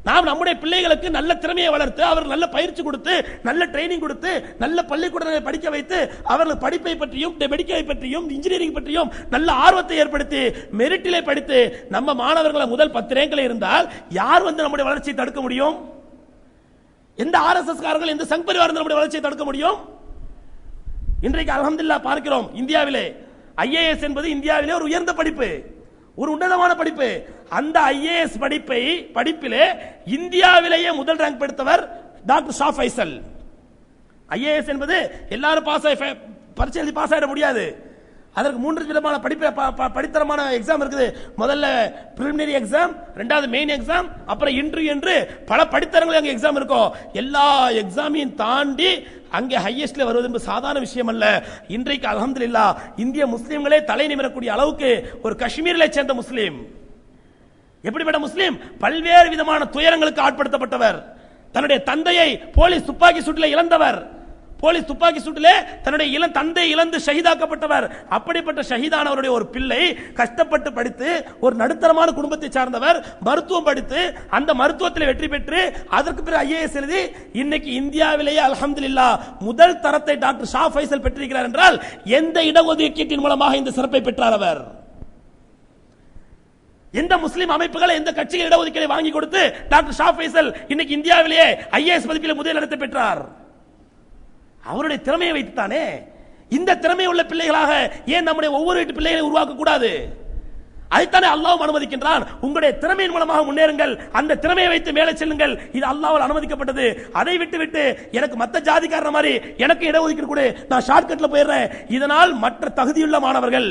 நாம் நம்முடைய பிள்ளைகளுக்கு நல்ல திறமையை வளர்த்து, அவர்கள் நல்ல பயிற்சி கொடுத்து, நல்ல ட்ரைனிங் கொடுத்து, நல்ல பள்ளிக்கூடங்களை படிக்க வைத்து, அவர்கள் படிப்பை பற்றியும் மெடிக்கலை பற்றியும் இன்ஜினியரிங் பற்றியும் நல்ல ஆர்வத்தை ஏற்படுத்தி மெரிட்டிலே படித்து நம்ம மாணவர்களை முதல் 10 ரேங்கில் இருந்தால் யார் நம்முடைய வளர்ச்சியை தடுக்க முடியும்? எந்த ஆர்எஸ்எஸ் காரர்கள், எந்த சங் பரிவார் நம்முடைய வளர்ச்சியை தடுக்க முடியும்? இன்றைக்கு அல்ஹம்துலில்லாஹ் பார்க்கிறோம், இந்தியாவிலே ஐஏஎஸ் என்பது இந்தியாவிலே ஒரு உயர்ந்த படிப்பு, ஒரு உன்னதமான படிப்பு. அந்த ஐஏஎஸ் படிப்பிலே இந்தியாவிலேயே முதல் ரேங்க் எடுத்தவர் டாக்டர் ஷா ஃபைசல். ஐஏஎஸ் என்பது எல்லாரும் பரீட்சை எழுதி பாஸ் ஆயிட முடியாது. அதற்கு 3 விதமான படித்தரமான எக்ஸாம் இருக்குது. முதல்ல பிரிலிமினரி எக்ஸாம், இரண்டாவது மெயின் எக்ஸாம், அப்புறம் இன்டர்வியூ என்று பல படித்தரங்கள் அங்கே எக்ஸாம் இருக்கும். எல்லா எக்ஸாமையும் தாண்டி அங்கே ஹையஸ்ட்ல வருவது என்பது சாதாரண விஷயம் அல்ல. இன்றைக்கு அல்ஹம்துலில்லாஹ் இந்திய முஸ்லிம்களே தலை நிமிரக்கூடிய அளவுக்கு ஒரு காஷ்மீரிலே சேர்ந்த முஸ்லீம், எப்படிப்பட்ட முஸ்லீம், பல்வேறு விதமான துயரங்களுக்கு ஆட்படுத்தப்பட்டவர், தன்னுடைய தந்தையை போலீஸ் துப்பாக்கி சூட்டில் இழந்தவர், போலீஸ் துப்பாக்கி சூட்டிலே தன்னுடைய தந்தை இழந்து ஷஹீதாக்கப்பட்டவர். அப்படிப்பட்ட ஷஹீதானவருடைய ஒரு பிள்ளை கஷ்டப்பட்டு படித்து ஒரு நடுத்தரமான குடும்பத்தை சார்ந்தவர், மருத்துவம் படித்து அந்த மருத்துவத்தில் வெற்றி பெற்று அதற்கு பிறகு ஐஏஎஸ் எழுதி இன்னைக்கு இந்தியாவிலேயே அல்ஹம்துலில்லாஹ் முதல் தரத்தை டாக்டர் ஷா ஃபைசல் பெற்றிருக்கிறார் என்றால் எந்த இடஒதுக்கீட்டின் மூலமாக இந்த சிறப்பை பெற்றார் அவர்? எந்த முஸ்லிம் அமைப்புகளை, எந்த கட்சிகள் இடஒதுக்கீட்டை வாங்கி கொடுத்து டாக்டர் ஷா ஃபைசல் இன்னைக்கு இந்தியாவிலேயே ஐஏஎஸ் பதிப்பில் முதல் இடத்தை பெற்றார்? அவருடைய திறமையை வைத்துத்தானே. இந்த திறமை உள்ள பிள்ளைகளாக ஏன் நம்முடைய ஒவ்வொரு வீட்டு பிள்ளைகளை உருவாக்க கூடாது? அதைத்தானே அல்லாஹ் அனுமதிக்கின்றான். உங்களுடைய திறமையின் மூலமாக முன்னேறுங்கள், அந்த திறமையை வைத்து மேலே செல்லுங்கள். இது அல்லாஹ்வால் அனுமதிக்கப்பட்டது. அதை விட்டு எனக்கு மற்ற ஜாதிக்காரன மாதிரி எனக்கு இடஒதுக்கீடு கொடு, நான் ஷார்ட்கட்ல போயிடுறேன், இதனால் மற்ற தகுதியுள்ள மாணவர்கள்,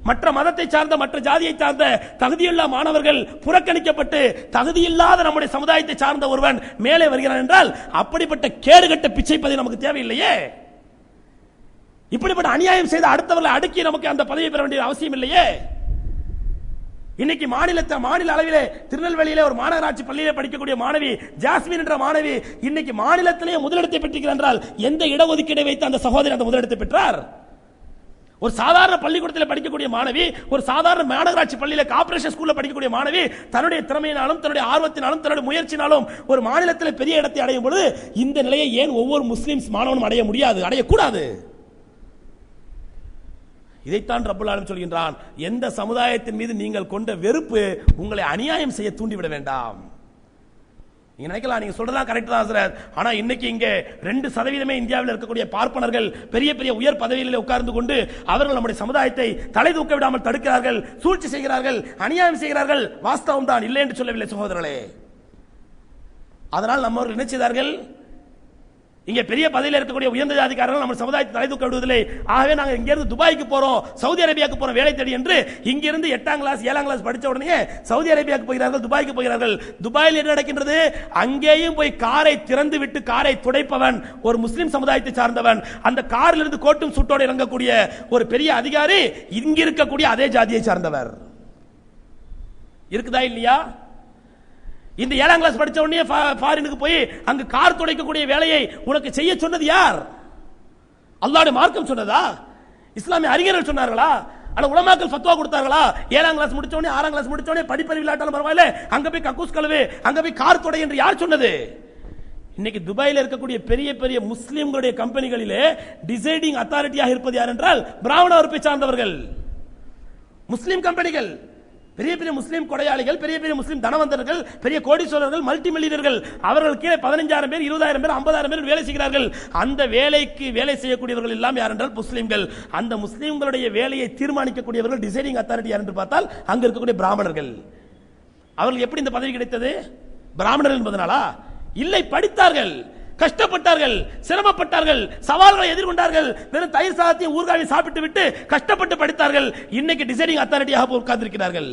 மற்ற மதத்தை சார்ந்த மற்ற ஜாதியை சார்ந்த தகுதியுள்ள மாணவர்கள் புறக்கணிக்கப்பட்டு தகுதியில்லாத நம்முடைய சமுதாயத்தை சார்ந்த ஒருவன் மேலே வருகிறான் என்றால் அப்படிப்பட்ட கேடுகட்ட பிச்சை பதவி நமக்கு தேவையில்லையே. இப்படிப்பட்ட அநியாயம் செய்த அடுத்தவர்களை அடுக்கி நமக்கு அந்த பதவியை பெற வேண்டிய அவசியம் இல்லையே. இன்னைக்கு மாநில அளவிலே திருநெல்வேலியிலே ஒரு மாநகராட்சி பள்ளியிலே படிக்கக்கூடிய மாணவி ஜாஸ்மின் என்ற மாணவி இன்னைக்கு மாநிலத்திலேயே முதலிடத்தை பெற்றிருக்கிறார் என்றால் எந்த இடஒதுக்கீடை வைத்து அந்த சகோதரி அந்த முதலிடத்தை பெற்றார்? ஒரு சாதாரண பள்ளிக்கூடத்தில் படிக்கக்கூடிய மாணவி, ஒரு சாதாரண மாநகராட்சி பள்ளியில கார்ப்பரேஷன் ஸ்கூல்ல படிக்கக்கூடிய மாணவி தன்னுடைய திறமையினாலும் தன்னுடைய ஆர்வத்தினாலும் தன்னுடைய முயற்சினாலும் ஒரு மாநிலத்தில் பெரிய இடத்தை அடையும் பொழுது இந்த நிலையை ஏன் ஒவ்வொரு முஸ்லிம் மாணவனும் அடைய முடியாது, அடையக்கூடாது? இதைத்தான் ரப்பல் ஆலமீன் சொல்கின்றான், எந்த சமுதாயத்தின் மீது நீங்கள் கொண்ட வெறுப்பு உங்களை அநியாயம் செய்ய தூண்டிவிட வேண்டாம். நீங்க நினைக்கலாம், நீங்க சொல்றதா கரெக்ட் தான் சார், ஆனா இன்னைக்கு இங்க 2% இந்தியாவில் இருக்கக்கூடிய பார்ப்பனர்கள் பெரிய பெரிய உயர் பதவிகளில் உட்கார்ந்து கொண்டு அவர்கள் நம்முடைய சமுதாயத்தை தலை தூக்க விடாமல் தடுக்கிறார்கள், சூழ்ச்சி செய்கிறார்கள், அநியாயம் செய்கிறார்கள். வாஸ்தவம் தான், இல்லை என்று சொல்லவில்லை சகோதரர்களே. அதனால் நம்மவர்கள் என்ன செய்தார்கள்? இங்க பெரிய பதவியில் இருக்கக்கூடிய உயர்ந்த ஜாதிக்காரர்கள் நம்ம சமுதாயத்தை தலை தூக்க விடுவதில்லை. ஆகவே நாங்கள் இங்கிருந்து துபாய்க்கு போறோம், சவுதி அரேபியாவுக்கு போறோம் வேலை தேடி என்று இங்கிருந்து 8ஆம் கிளாஸ் 7ஆம் கிளாஸ் படிச்ச உடனே சவுதி அரேபியாவுக்கு போகிறார்கள், துபாய்க்கு போகிறார்கள். துபாயில் என்ன நடக்கின்றது? அங்கேயும் போய் காரை திறந்து விட்டு காரை துடைப்பவன் ஒரு முஸ்லிம் சமுதாயத்தை சார்ந்தவன், அந்த காரில் இருந்து கோட்டும் சுட்டோடு இறங்கக்கூடிய ஒரு பெரிய அதிகாரி இங்க இருக்கக்கூடிய அதே ஜாதியை சார்ந்தவர். இருக்குதா இல்லையா? இந்த 7ஆம் கிளாஸ் படிச்ச உடனே ஃபாரினுக்கு போய் அங்கு கார் துடைக்கக்கூடிய வேலையை உனக்கு செய்ய சொன்னது யார்? அல்லாஹ்வுடைய மார்க்கம் சொன்னதா? இஸ்லாமிய அறிஞர்கள் சொன்னார்களா? அல்ல உலமாக்கள் ஃபத்வா கொடுத்தார்களா? 7ஆம் கிளாஸ் முடிச்ச உடனே 6ஆம் கிளாஸ் முடிச்ச உடனே படிப்பறிவு இல்லாட்டாலும் பரவாயில்லை, அங்க போய் கக்கூஸ் கழுவு, அங்க போய் கார் துடை என்று யார் சொன்னது? இன்னைக்கு துபாயில் இருக்கக்கூடிய பெரிய பெரிய முஸ்லிம்களுடைய கம்பெனிகளிலே டிசைடிங் அத்தாரிட்டியாக இருப்பது யார் என்றால் பிராமண வகுப்பை சார்ந்தவர்கள், முஸ்லிம் கம்பெனிகள். பெரிய பெரிய முஸ்லீம் கொடையாளிகள், பெரிய பெரிய முஸ்லீம் தனவந்தர்கள், பெரிய கோடீஸ்வரர்கள், மல்டி மில்லியனர்கள், அவர்கள் கீழே 15,000 பேர், 20,000 பேர், 50,000 பேர் வேலை செய்கிறார்கள். அந்த வேலைக்கு வேலை செய்யக்கூடியவர்கள் எல்லாம் யார் என்றால் முஸ்லீம்கள். அந்த முஸ்லீம்களுடைய வேலையை தீர்மானிக்கக்கூடியவர்கள், டிசைடிங் அத்தாரிட்டி யார் என்று பார்த்தால் அங்க இருக்கக்கூடிய பிராமணர்கள். அவர்கள் எப்படி இந்த பதவி கிடைத்தது? பிராமணர்கள் என்பதனாலா? இல்லை, படித்தார்கள், கஷ்டப்பட்டார்கள், சிரமப்பட்டார்கள், சவால்களை எதிர்கொண்டார்கள். வெறும் தயிர் சாதத்தையும் ஊர்காவை சாப்பிட்டு விட்டு கஷ்டப்பட்டு படித்தார்கள். இன்னைக்கு டிசைடிங் அத்தாரிட்டியாக உட்கார்ந்திருக்கிறார்கள்.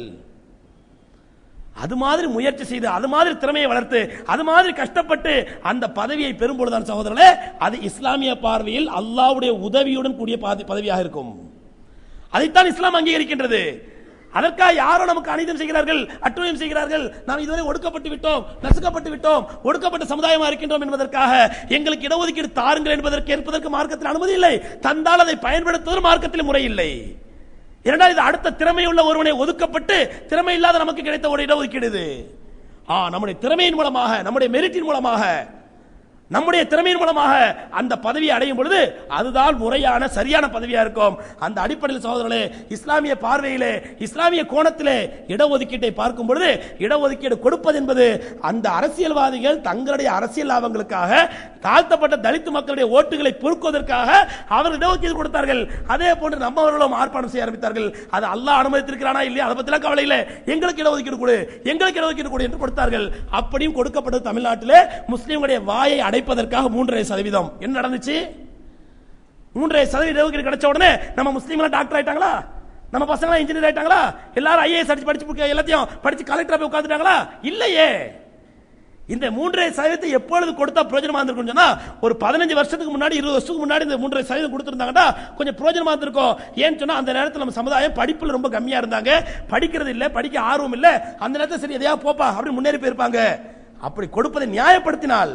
அது மாதிரி முயற்சி செய்து, அது மாதிரி திறமையை வளர்த்து, அது மாதிரி கஷ்டப்பட்டு அந்த பதவியை பெறும்பொழுதுதான் சகோதரர்களே, அது இஸ்லாமிய பார்வையில் அல்லாஹ்வுடைய உதவியுடன் கூடிய பதவியாக இருக்கும். அதைத்தான் இஸ்லாம் அங்கீகரிக்கின்றது. அதற்காக யாரோ நமக்கு அநீதம் செய்கிறார்கள், அட்டுழியம் செய்கிறார்கள், நாம் இதுவரை ஒடுக்கப்பட்டு விட்டோம், நசுக்கப்பட்டு விட்டோம், ஒடுக்கப்பட்ட சமுதாயமாக இருக்கின்றோம் என்பதற்காக எங்களுக்கு இடஒதுக்கீடு தாருங்கள் என்பதற்கு மார்க்கத்தில் அனுமதி இல்லை. தந்தால் அதை பயன்படுத்துவது மார்க்கத்தில் முறை இல்லை. இரண்டாவது, இது அடுத்த திறமையுள்ள ஒருவனை ஒதுக்கப்பட்டு திறமை இல்லாத நமக்கு கிடைத்த ஒரு இடஒதுக்கீடு இது. நம்முடைய திறமையின் மூலமாக, நம்முடைய மெரிட்டின் மூலமாக, நம்முடைய திறமையின் மூலமாக அந்த பதவியை அடையும் பொழுது அதுதான் முறையான சரியான பதவியா இருக்கும். அந்த அடிப்படையில் சகோதரர்களே, இஸ்லாமிய பார்வையிலே, இஸ்லாமிய கோணத்திலே இடஒதுக்கீட்டை பார்க்கும் பொழுது, இடஒதுக்கீடு கொடுப்பது என்பது அந்த அரசியல்வாதிகள் தங்களுடைய அரசியல் லாபங்களுக்காக, தாழ்த்தப்பட்ட தலித் மக்களுடைய ஓட்டுகளை பொறுக்குவதற்காக அவர்கள் இடஒதுக்கீடு கொடுத்தார்கள். அதே போன்று நம்மவர்களும் ஆர்ப்பாட்டம் செய்ய ஆரம்பித்தார்கள். அது அல்லாஹ் அனுமதித்திருக்கிறானா இல்லையா அதை பத்திலாம் கவலை இல்லை, எங்களுக்கு இடஒதுக்கீடு கொடு, எங்களுக்கு இடஒதுக்கீடு கொடு என்று கொடுத்தார்கள். அப்படியும் கொடுக்கப்பட்டது தமிழ்நாட்டிலே முஸ்லிம்களுடைய வாயை அடைப்பதற்காக 3.5%. என்ன நடந்துச்சு? 3.5% இடஒதுக்கீடு கிடைச்ச உடனே நம்ம முஸ்லீம்கள் டாக்டர் ஆயிட்டாங்களா? நம்ம பசங்க இன்ஜினியர் ஆயிட்டாங்களா? எல்லாரும் ஐஏஎஸ் படிச்சு எல்லாத்தையும் படிச்சு கலெக்டரா போய் உட்கார்ந்துட்டாங்களா? இல்லையே. இந்த 3.5% எப்பொழுது கொடுத்தா பிரயோஜனமா இருந்திருக்கும் சொன்னா, ஒரு 15 வருஷத்துக்கு முன்னாடி, 20 வருஷத்துக்கு முன்னாடி இந்த 3.5% கொடுத்திருந்தாங்கன்னா கொஞ்சம் பிரயோஜனமா இருந்திருக்கும். ஏன்னு சொன்னா அந்த நேரத்தில் நம்ம சமுதாயம் படிப்புல ரொம்ப கம்மியா இருந்தாங்க, படிக்கிறது இல்ல, படிக்க ஆர்வம் இல்ல. அந்த நேரத்தில் சரி எதையா போப்பா அப்படி முன்னேறி போயிருப்பாங்க. அப்படி கொடுப்பதை நியாயப்படுத்தினால்.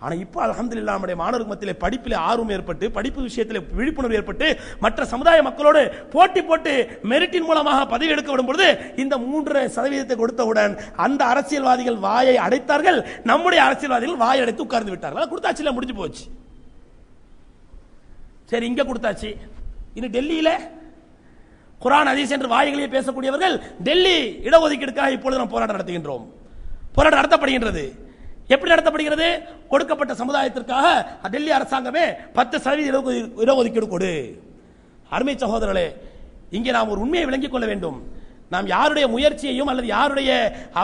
ஆனா இப்ப அல்ஹம்துலில்லாஹ் நம்முடைய மாணவர்கள் மத்தியிலே படிப்பிலே ஆர்வம் ஏற்பட்டு, படிப்பு விஷயத்திலே விழிப்புணர்வு ஏற்பட்டு, மற்ற சமுதாய மக்களோடு போட்டி போட்டு மெரிட்டின் மூலமாக பதவி எடுக்க விடும் பொழுது இந்த 3% கொடுத்தவுடன் அந்த அரசியல்வாதிகள் வாயை அடைத்தார்கள். நம்முடைய அரசியல்வாதிகள் வாயை அடைத்து உட்கார்ந்து விட்டார்கள். கொடுத்தாச்சு, முடிஞ்சு போச்சு. சரி, இங்க கொடுத்தாச்சு. இன்னும் டெல்லியில குர்ஆன் ஹதீஸ் என்று வாய்களையே பேசக்கூடியவர்கள் டெல்லி இடஒதுக்கீடுக்காக இப்பொழுது நாம் போராட்டம் நடத்துகின்றோம். போராட்டம் நடத்தப்படுகின்றது. எப்படி நடத்தப்படுகிறது? கொடுக்கப்பட்ட சமுதாயத்திற்காக டெல்லி அரசாங்கமே 10% இடஒதுக்கீடு கொடு. அருமை சகோதரர்களே, இங்கே நாம் ஒரு உண்மையை விளங்கிக் கொள்ள வேண்டும். நாம் யாருடைய முயற்சியையும் அல்லது யாருடைய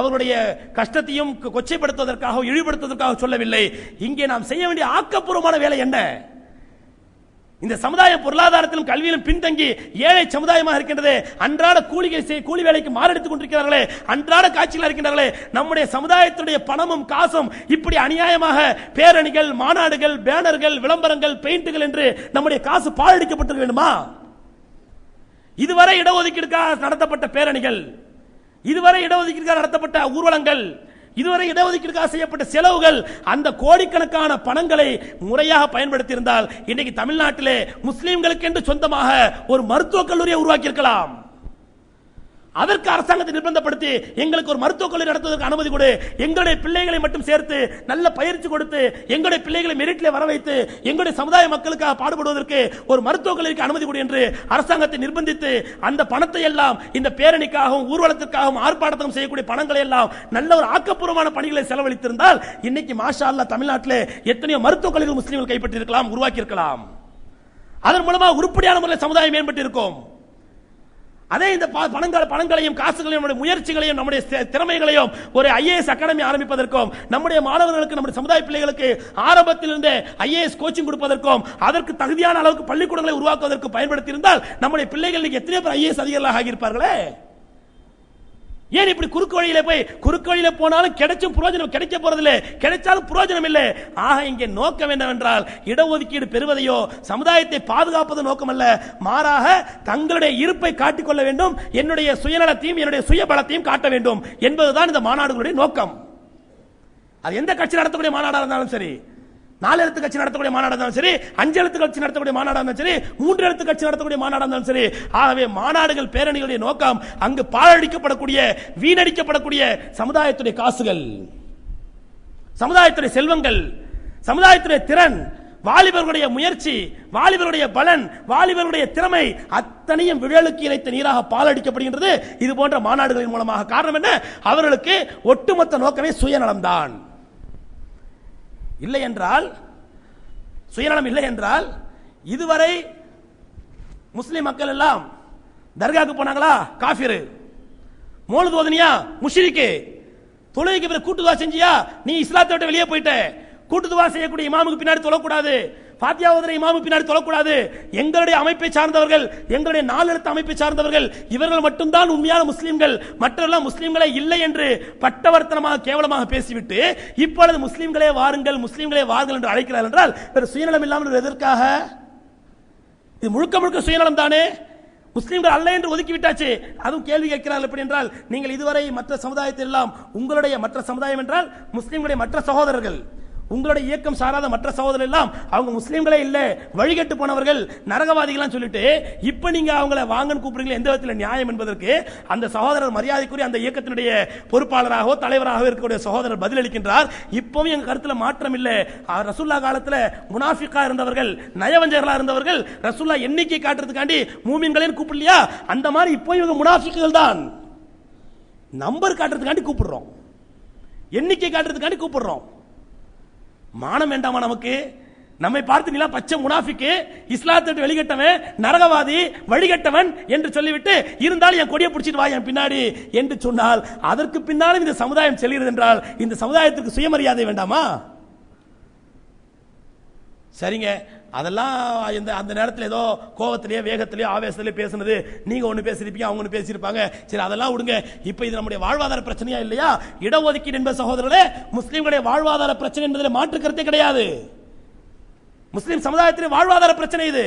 அவருடைய கஷ்டத்தையும் கொச்சைப்படுத்துவதற்காக, இழிவுபடுத்துவதற்காக சொல்லவில்லை. இங்கே நாம் செய்ய வேண்டிய ஆக்கப்பூர்வமான வேலை என்ன? இந்த சமுதாயம் பொருளாதாரத்திலும் கல்வியிலும் பின்தங்கி ஏழை சமுதாயமாக இருக்கின்றது. அன்றாட கூலி வேலைக்கு மாரடித்துக் கொண்டிருக்கிறார்களே, அன்றாட காட்சிகள் இருக்கின்றார்களே. நம்முடைய சமுதாயத்துடைய பணமும் காசும் இப்படி அநியாயமாக பேரணிகள், மாநாடுகள், பேனர்கள், விளம்பரங்கள், பெயிண்டுகள் என்று நம்முடைய காசு பாழடிக்கப்பட்டிருக்க வேண்டுமா? இதுவரை இடஒதுக்கீடுக்காக நடத்தப்பட்ட பேரணிகள், இதுவரை இடஒதுக்கீடுக்காக நடத்தப்பட்ட ஊர்வலங்கள், இதுவரை இடஒதுக்கீடுக்காக செய்யப்பட்ட செலவுகள், அந்த கோடிக்கணக்கான பணங்களை முறையாக பயன்படுத்தி இருந்தால் இன்னைக்கு தமிழ்நாட்டிலே முஸ்லிம்களுக்கு என்று சொந்தமாக ஒரு மருத்துவக் கல்லூரியை உருவாக்கி இருக்கலாம். அதற்கு அரசாங்கத்தை நிர்பந்தப்படுத்தி எங்களுக்கு ஒரு மருத்துவக் கல்லூரி நடத்துவதற்கு அனுமதி கொடு, எங்களுடைய பிள்ளைகளை மட்டும் சேர்த்து நல்ல பயிற்சி கொடுத்து எங்களுடைய பிள்ளைகளை மெரிட்ல வர வைத்து எங்களுடைய சமுதாய மக்களுக்காக பாடுபடுவதற்கு ஒரு மருத்துவக் கல்லூரிக்கு அனுமதி கொடு என்று அரசாங்கத்தை நிர்பந்தித்து அந்த பணத்தை எல்லாம் இந்த பேரணிக்காகவும் ஊர்வலத்திற்காகவும் ஆர்ப்பாட்டத்தும் செய்யக்கூடிய பணங்களை எல்லாம் நல்ல ஒரு ஆக்கப்பூர்வமான பணிகளை செலவழித்திருந்தால் இன்னைக்கு மாஷா அல்லாஹ் தமிழ்நாட்டிலே எத்தனையோ மருத்துவக் கல்லூரிகள் முஸ்லிம்கள் கைப்பற்றி இருக்கலாம், உருவாக்கி இருக்கலாம். அதன் மூலமாக உருப்படியான முறையில் சமுதாயம் மேம்பட்டு இருக்கும். அதே இந்த பணங்களையும் காசுகளையும் நம்முடைய முயற்சிகளையும் நம்முடைய திறமைகளையும் ஒரு ஐஏஎஸ் அகாடமி ஆரம்பிப்பதற்கும், நம்முடைய மாணவர்களுக்கு, நம்முடைய சமுதாய பிள்ளைகளுக்கு ஆரம்பத்திலிருந்து ஐஏஎஸ் கோச்சிங் கொடுப்பதற்கும், அதற்கு தகுதியான அளவுக்கு பள்ளிக்கூடங்களை உருவாக்குவதற்கு பயன்படுத்தி இருந்தால் நம்முடைய பிள்ளைகள் எத்தனை பேர் ஐஏஎஸ் அதிகாரிகளாக ஆகியிருப்பார்களே. ஏன் இப்படி குறுக்கு வழியில போனாலும் கிடைச்சும் பிரயோஜனம் கிடைக்க போறதில்லை, கிடைச்சாலும் பிரயோஜனம் இல்லை. ஆக இங்கே நோக்கம் என்னவென்றால் இடஒதுக்கீடு பெறுவதையோ சமுதாயத்தை பாதுகாப்பது நோக்கம் அல்ல, மாறாக தங்களுடைய இருப்பை காட்டிக்கொள்ள வேண்டும், என்னுடைய சுயநலத்தையும் என்னுடைய சுயபலத்தையும் காட்ட வேண்டும் என்பதுதான் இந்த மாநாடுகளுடைய நோக்கம். அது எந்த கட்சி நடத்தக்கூடிய மாநாடாக இருந்தாலும் சரி, 4 எழுத்து கட்சி நடத்தக்கூடிய மாநாடு இருந்தாலும் சரி, 5 எழுத்து கட்சி நடத்தக்கூடிய மாநாடு இருந்தாலும் சரி, 3 எழுத்து கட்சி நடத்தக்கூடிய மாநாடு இருந்தாலும் சரி. ஆகவே மாநாடுகள், பேரணிகளுடைய நோக்கம் அங்கு பாழடிக்கப்படக்கூடிய, வீணடிக்கப்படக்கூடிய சமுதாயத்துடைய காசுகள், சமுதாயத்துடைய செல்வங்கள், சமுதாயத்துடைய திறன், வாலிபர்களுடைய முயற்சி, வாலிபர்களுடைய பலன், வாலிபர்களுடைய திறமை அத்தனையும் விழலுக்கு இறைத்த நீராக பாலடிக்கப்படுகின்றது இது போன்ற மாநாடுகளின் மூலமாக. காரணம் என்ன? அவர்களுக்கு ஒட்டுமொத்த நோக்கமே சுயநலம்தான். இல்லை என்றால், சுயநலம் இல்லை என்றால் இதுவரை முஸ்லிம் மக்கள் எல்லாம் தர்காவுக்கு போனாங்களா? காஃபிரு. மௌலித் ஓதுனியா? முஷ்ரிக்கு. தொழுகைக்கு பிறகு கூட்டுதுவா செஞ்சியா? நீ இஸ்லாத்தை விட்டு வெளியே போயிட்ட. கூட்டுதுவா செய்யக்கூடிய இமாமுக்கு பின்னாடி தொழக்கூடாது, ஃபாத்தியா ஓதுற இமாமுக்கு பின்னாடி தொழக்கூடாது. எங்களுடைய அமைப்பை சார்ந்தவர்கள், எங்களுடைய நாலெழுத்து அமைப்பை சார்ந்தவர்கள், இவர்கள் மட்டும்தான் உண்மையான முஸ்லிம்கள், மற்றவர்கள் முஸ்லிம்களே இல்லை என்று பட்டவர்த்தனமாக கேவலமாக பேசிவிட்டு இப்பொழுது முஸ்லிம்களே வாருங்கள், முஸ்லிம்களே வாருங்கள் என்று அழைக்கிறார்கள் என்றால் வேறு சுயநலம் இல்லாமல் எதற்காக? இது முழுக்க முழுக்க சுயநலம் தானே. முஸ்லிம்கள் அல்ல என்று ஒதுக்கி விட்டாச்சு. அதுவும் கேள்வி கேட்கிறார்கள் எப்படி என்றால், நீங்கள் இதுவரை மற்ற சமுதாயத்தில் எல்லாம், உங்களுடைய மற்ற சமுதாயம் என்றால் முஸ்லிம்களுடைய மற்ற சகோதரர்கள், உங்களுடைய இயக்கம் சாராத மற்ற சகோதரர்கள் எல்லாம் அவங்க முஸ்லிம்களே இல்ல, வழிகட்டு போனவர்கள், நரகவாதிகள் சொல்லிட்டு இப்ப நீங்க அவங்களை வாங்கன்னு கூப்பிடுறீங்க, எந்த விதத்தில் நியாயம் என்பதற்கு அந்த சகோதரர் மரியாதைக்குரிய அந்த இயக்கத்தினுடைய பொறுப்பாளராகவோ தலைவராகவோ இருக்கக்கூடிய சகோதரர் பதிலளிக்கின்றார். இப்பவும் எங்க கருத்துல மாற்றம் இல்லை. ரசூல்லா காலத்துல முனாஃபிகா இருந்தவர்கள், நயவஞ்சகர்களா இருந்தவர்கள், ரசூல்லா எண்ணிக்கை காட்டுறதுக்காண்டி மூமின்களேன்னு கூப்பிடலையா? அந்த மாதிரி இப்போ இவங்க முனாஃபிக்குகள் தான். நம்பர் காட்டுறதுக்காண்டி கூப்பிடுறோம், எண்ணிக்கை காட்டுறதுக்காண்டி கூப்பிடுறோம். மானம் வேண்டாமா நமக்கு? நம்மை பார்த்து நீலாம் பச்சை முனாஃபிக்கு, இஸ்லாத்தை வெளிகட்டவன், நரகவாதி, வழிகட்டவன் என்று சொல்லிவிட்டு இருந்தாலும் என் கொடியை பிடிச்சிட்டு வா என் பின்னாடி என்று சொன்னால் அதற்கு பின்னாலும் இந்த சமுதாயம் செல்கிறது என்றால் இந்த சமுதாயத்திற்கு சுயமரியாதை வேண்டாமா? சரிங்க, அதெல்லாம் அந்த நேரத்தில் ஏதோ கோவத்திலேயே வேகத்திலேயே ஆவேசத்திலேயே பேசுனது, நீங்க ஒண்ணு பேசிருப்பீங்க, அவங்க ஒண்ணு பேசியிருப்பாங்க. சரி, அதெல்லாம் விடுங்க. இப்ப இது நம்முடைய வாழ்வாதார பிரச்சனையா இல்லையா? இடஒதுக்கீடு என்பது சகோதரர்களே முஸ்லிம்களுடைய வாழ்வாதார பிரச்சனை என்பதில் மாற்று கருத்தே கிடையாது. முஸ்லிம் சமுதாயத்தின் வாழ்வாதார பிரச்சனை இது.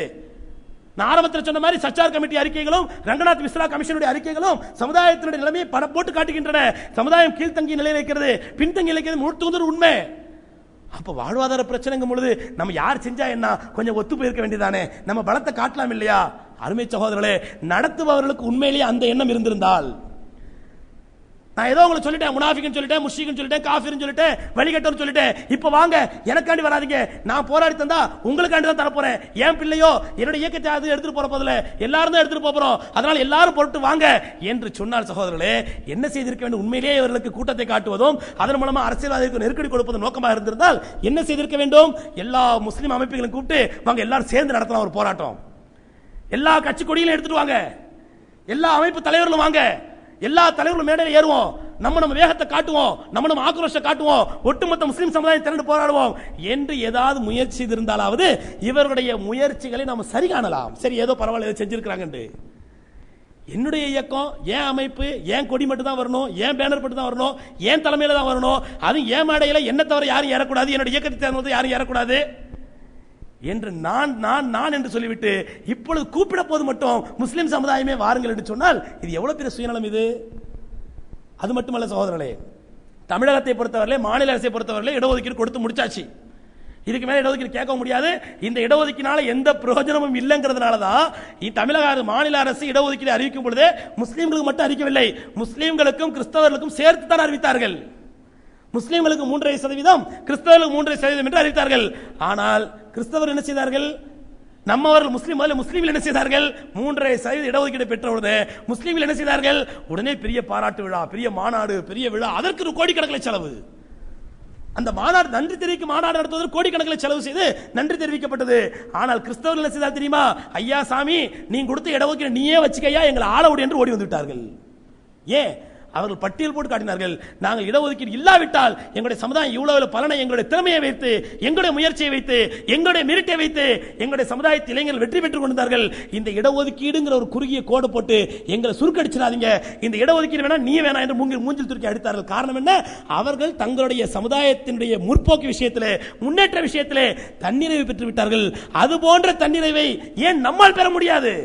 நான் ஆரம்பத்தில் சொன்ன மாதிரி சச்சார் கமிட்டி அறிக்கைகளும் ரங்கநாத் மிஸ்ரா கமிஷனுடைய அறிக்கைகளும் சமுதாயத்தினுடைய நிலைமையை படம் போட்டு காட்டுகின்றன. சமுதாயம் கீழ்த்தங்கிய நிலையில் இருக்கிறது, பின்தங்கி இருக்கிறது முழுத்துவதற்கு உண்மை. அப்ப வாழ்வாதார பிரச்சனைங்கும் பொழுது நம்ம யார் செஞ்சா என்ன, கொஞ்சம் ஒத்து போயிருக்க வேண்டியதானே, நம்ம பலத்தை காட்டலாம் இல்லையா? அருமை சகோதரர்களே, நடத்துபவர்களுக்கு உண்மையிலேயே அந்த எண்ணம் இருந்திருந்தால், நான் ஏதோ உங்களுக்கு சொல்லிட்டேன், முனாஃபிக்னு சொல்லிட்டேன், முஷ்ரிக்னு சொல்லிட்டேன், காஃபிர்னு சொல்லிட்டேன், வழிகட்டர்னு சொல்லிட்டேன், இப்ப வாங்க எனக்காண்டி வராதீங்க, நான் போராடி தந்தா உங்களுக்காண்டி தான் தரப்போறேன், என் பிள்ளையோ என்னுடைய இயக்கத்தை அது எடுத்துட்டு போற போதில்ல, எல்லாரும் தான் எடுத்துட்டு போறோம், அதனால எல்லாரும் பொருட்டு வாங்க என்று சொன்னால் சகோதரர்களே என்ன செய்திருக்க வேண்டும்? உண்மையிலேயே இவர்களுக்கு கூட்டத்தை காட்டுவதும் அதன் மூலமா அரசியல்வாதிகளுக்கு நெருக்கடி கொடுப்பதும் நோக்கமாக இருந்திருந்தால் என்ன செய்திருக்க வேண்டும்? எல்லா முஸ்லிம் அமைப்புகளையும் கூப்பிட்டு வாங்க எல்லாரும் சேர்ந்து நடத்தலாம் ஒரு போராட்டம், எல்லா கட்சி கொடிகளையும் எடுத்துட்டு வாங்க, எல்லா அமைப்பு தலைவர்களும் வாங்க, எல்லா தலைவர்களும் மேடையில் ஏறுவோம், நம்ம வேகத்தை காட்டுவோம், நம்ம ஆக்ரோஷத்தை காட்டுவோம், ஒட்டுமொத்த முஸ்லிம் சமுதாயம் திரண்டு போராடுவோம் என்று ஏதாவது முயற்சி இருந்தாலாவது இவருடைய முயற்சிகளை நாம் சரி காணலாம். சரி, ஏதோ பரவாயில்ல ஏதோ செஞ்சிருக்கிறாங்க. என்னுடைய இயக்கம், என் அமைப்பு, என் கொடி மட்டும் தான் வரணும், என் பேனர் மட்டும் தான் வரணும், என் தலைமையில தான் வரணும், அது என் மேடையில என்ன தவிர யாரும் ஏறக்கூடாது, என்னுடைய இயக்கத்தை சேர்ந்தது யாரும் ஏறக்கூடாது என்று நான் என்று சொல்லிவிட்டு இப்பொழுது கூப்பிட போது மட்டும் முஸ்லிம் சமுதாயமே வாருங்கள் என்று சொன்னால் இது எவ்வளவு பெரிய சுயநலம் இது! அது மட்டுமல்ல சகோதரர்களே, தமிழகத்தை பொறுத்தவரை, மாநில அரசை பொறுத்தவரை இடஒதுக்கீடு கொடுத்து முடிச்சாச்சு. இதுக்கு மேல இடஒதுக்கீடு கேட்க முடியாது. இந்த இடஒதுக்கீடுனால எந்த பிரயோஜனமும் இல்லைங்கிறதுனால தான் தமிழக மாநில அரசு இடஒதுக்கீடு அறிவிக்கும் பொழுது முஸ்லீம்களுக்கு மட்டும் அறிவிக்கவில்லை, முஸ்லீம்களுக்கும் கிறிஸ்தவர்களுக்கும் சேர்த்து தான் அறிவித்தார்கள். முஸ்லீம்களுக்கு 3.5%, கிறிஸ்தவர்களுக்கு 3.5% என்று அறிவித்தார்கள். ஆனால் கிறிஸ்தவர் என்ன செய்தார்கள்? நம்மவர்கள் முஸ்லீம்கள் என்ன செய்தார்கள்? 3.5% இடஒதுக்கீடு பெற்றவுடனே முஸ்லீம்கள் என்ன செய்தார்கள்? உடனே பெரிய பாராட்டு விழா, பெரிய மாநாடு, பெரிய விழா, அதற்கு கோடிக்கணக்கில் செலவு. அந்த மாநாடு நன்றி தெரிவிக்கும் மாநாடு நடத்துவதற்கு கோடிக்கணக்கில் செலவு செய்து நன்றி தெரிவிக்கப்பட்டது. ஆனால் கிறிஸ்தவர்கள் என்ன செய்தார் தெரியுமா? ஐயா சாமி, நீங்க கொடுத்த இடஒதுக்கீடு நீயே வச்சுக்கையா, எங்களை ஆளவுடு என்று ஓடி வந்து விட்டார்கள். ஏன்? அவர்கள் பட்டியல் போட்டு காட்டினார்கள், நாங்கள் இடஒதுக்கீடு இல்லாவிட்டால் எங்களுடைய சமுதாயம் இவ்வளவு பலனை எங்களுடைய திறமையை வைத்து, எங்களுடைய முயற்சியை வைத்து, எங்களுடைய மெரிட்டை வைத்து எங்களுடைய சமுதாயத்தில் இளைஞர்கள் வெற்றி பெற்றுக் கொண்டார்கள். இந்த இடஒதுக்கீடுங்கிற ஒரு குறுகிய கோடு போட்டு எங்களை சுருக்கடிச்சிடாதீங்க, இந்த இடஒதுக்கீடு வேணா நீ வேணா என்று மூஞ்சில் தூக்கி அடித்தார்கள். காரணம் என்ன? அவர்கள் தங்களுடைய சமுதாயத்தினுடைய முற்போக்கு விஷயத்திலே, முன்னேற்ற விஷயத்திலே தன்னிறைவு பெற்று விட்டார்கள். அது போன்ற தன்னிறைவை ஏன் நம்மால் பெற முடியாது?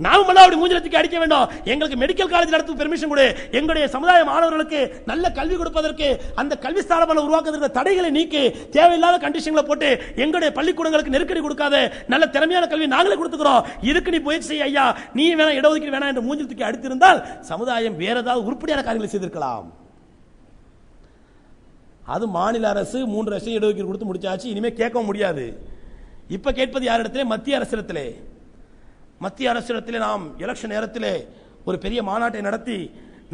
நாமும் அப்படி மூஞ்சிலத்துக்கு அடிக்க வேண்டும். எங்களுக்கு மெடிக்கல் காலேஜ் நடத்தும் பெர்மிஷன் கொடு, எங்களுடைய சமுதாய மாணவர்களுக்கு நல்ல கல்வி கொடுப்பதற்கு, அந்த கல்வி ஸ்தாபனம் உருவாக்குவதற்கு தடைகளை நீக்கி, தேவையில்லாத கண்டிஷன்களை போட்டு எங்களுடைய பள்ளிக்கூடங்களுக்கு நெருக்கடி கொடுக்காத நல்ல திறமையான கல்வி நாங்களே கொடுத்துக்கிறோம், இதுக்கு நீ முயற்சி செய்ய ஐயா, நீ வேணா இடஒதுக்கீடு வேணா என்று மூஞ்சிலத்துக்கு அடித்திருந்தால் சமுதாயம் வேற ஏதாவது உருப்படியான காரியங்களை செய்திருக்கலாம். அது மாநில அரசு 3 லட்சம் இடஒதுக்கீடு கொடுத்து முடிச்சாச்சு, இனிமே கேட்க முடியாது. இப்ப கேட்பது யாரிடத்திலே? மத்திய அரசிடத்திலே. மத்திய அரசிடத்திலே நாம் எலெக்ஷன் நேரத்திலே ஒரு பெரிய மாநாட்டை நடத்தி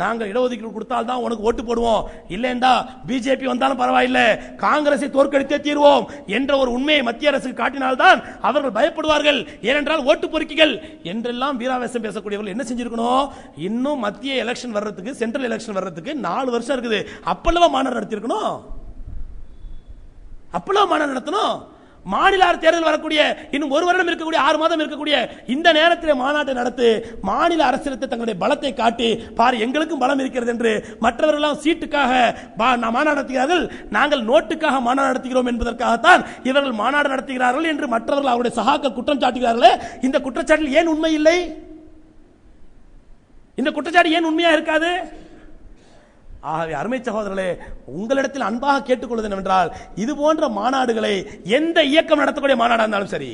நாங்கள் இடஒதுக்கீடு கொடுத்தால் தான் உனக்கு ஓட்டு போடுவோம், இல்லைண்டா பிஜேபி வந்தாலும் பரவாயில்லை காங்கிரஸை தோற்கடித்தே தீர்வோம் என்ற ஒரு உண்மையை மத்திய அரசுக்கு காட்டினால்தான் அவர்கள் பயப்படுவார்கள். ஏனென்றால் ஓட்டு பொறுக்கிகள் என்றெல்லாம் வீராவேசம் பேசக்கூடியவர்கள் என்ன செஞ்சிருக்கணும்? இன்னும் மத்திய எலெக்ஷன் வர்றதுக்கு, சென்ட்ரல் எலெக்ஷன் வர்றதுக்கு 4 வருஷம் இருக்குது. அப்பல்லவா மாநாடு நடத்திருக்கணும், அப்பல்லவா மாநாடு நடத்தணும். மாநில தேர்தல் வரக்கூடிய இன்னும் 1 வருடம் இருக்கக்கூடிய 6 மாதம் இருக்கக்கூடிய இந்த நேரத்தில் மாநாட்டை நடத்து, மாநில அரசியலத்தை தங்களுடைய பலத்தை காட்டி பாரு எங்களுக்கும் பலம் இருக்கிறது என்று மற்றவர்கள் சீட்டுக்காக மாநாடு நடத்துகிறார்கள், நாங்கள் நோட்டுக்காக மாநாடு நடத்துகிறோம் என்பதற்காகத்தான் இவர்கள் மாநாடு நடத்துகிறார்கள் என்று மற்றவர்கள் அவருடைய சகாக்கள் குற்றம் சாட்டுகிறார்களே, இந்த குற்றச்சாட்டில் ஏன் உண்மை இல்லை? இந்த குற்றச்சாட்டு ஏன் உண்மையா இருக்காது? ஆகவே அருமை சகோதரர்களே, உங்களிடத்தில் அன்பாக கேட்டுக்கொள்வது என்னவென்றால், இது போன்ற மாநாடுகளை எந்த இயக்கம் நடத்தக்கூடிய மாநாடாக இருந்தாலும் சரி,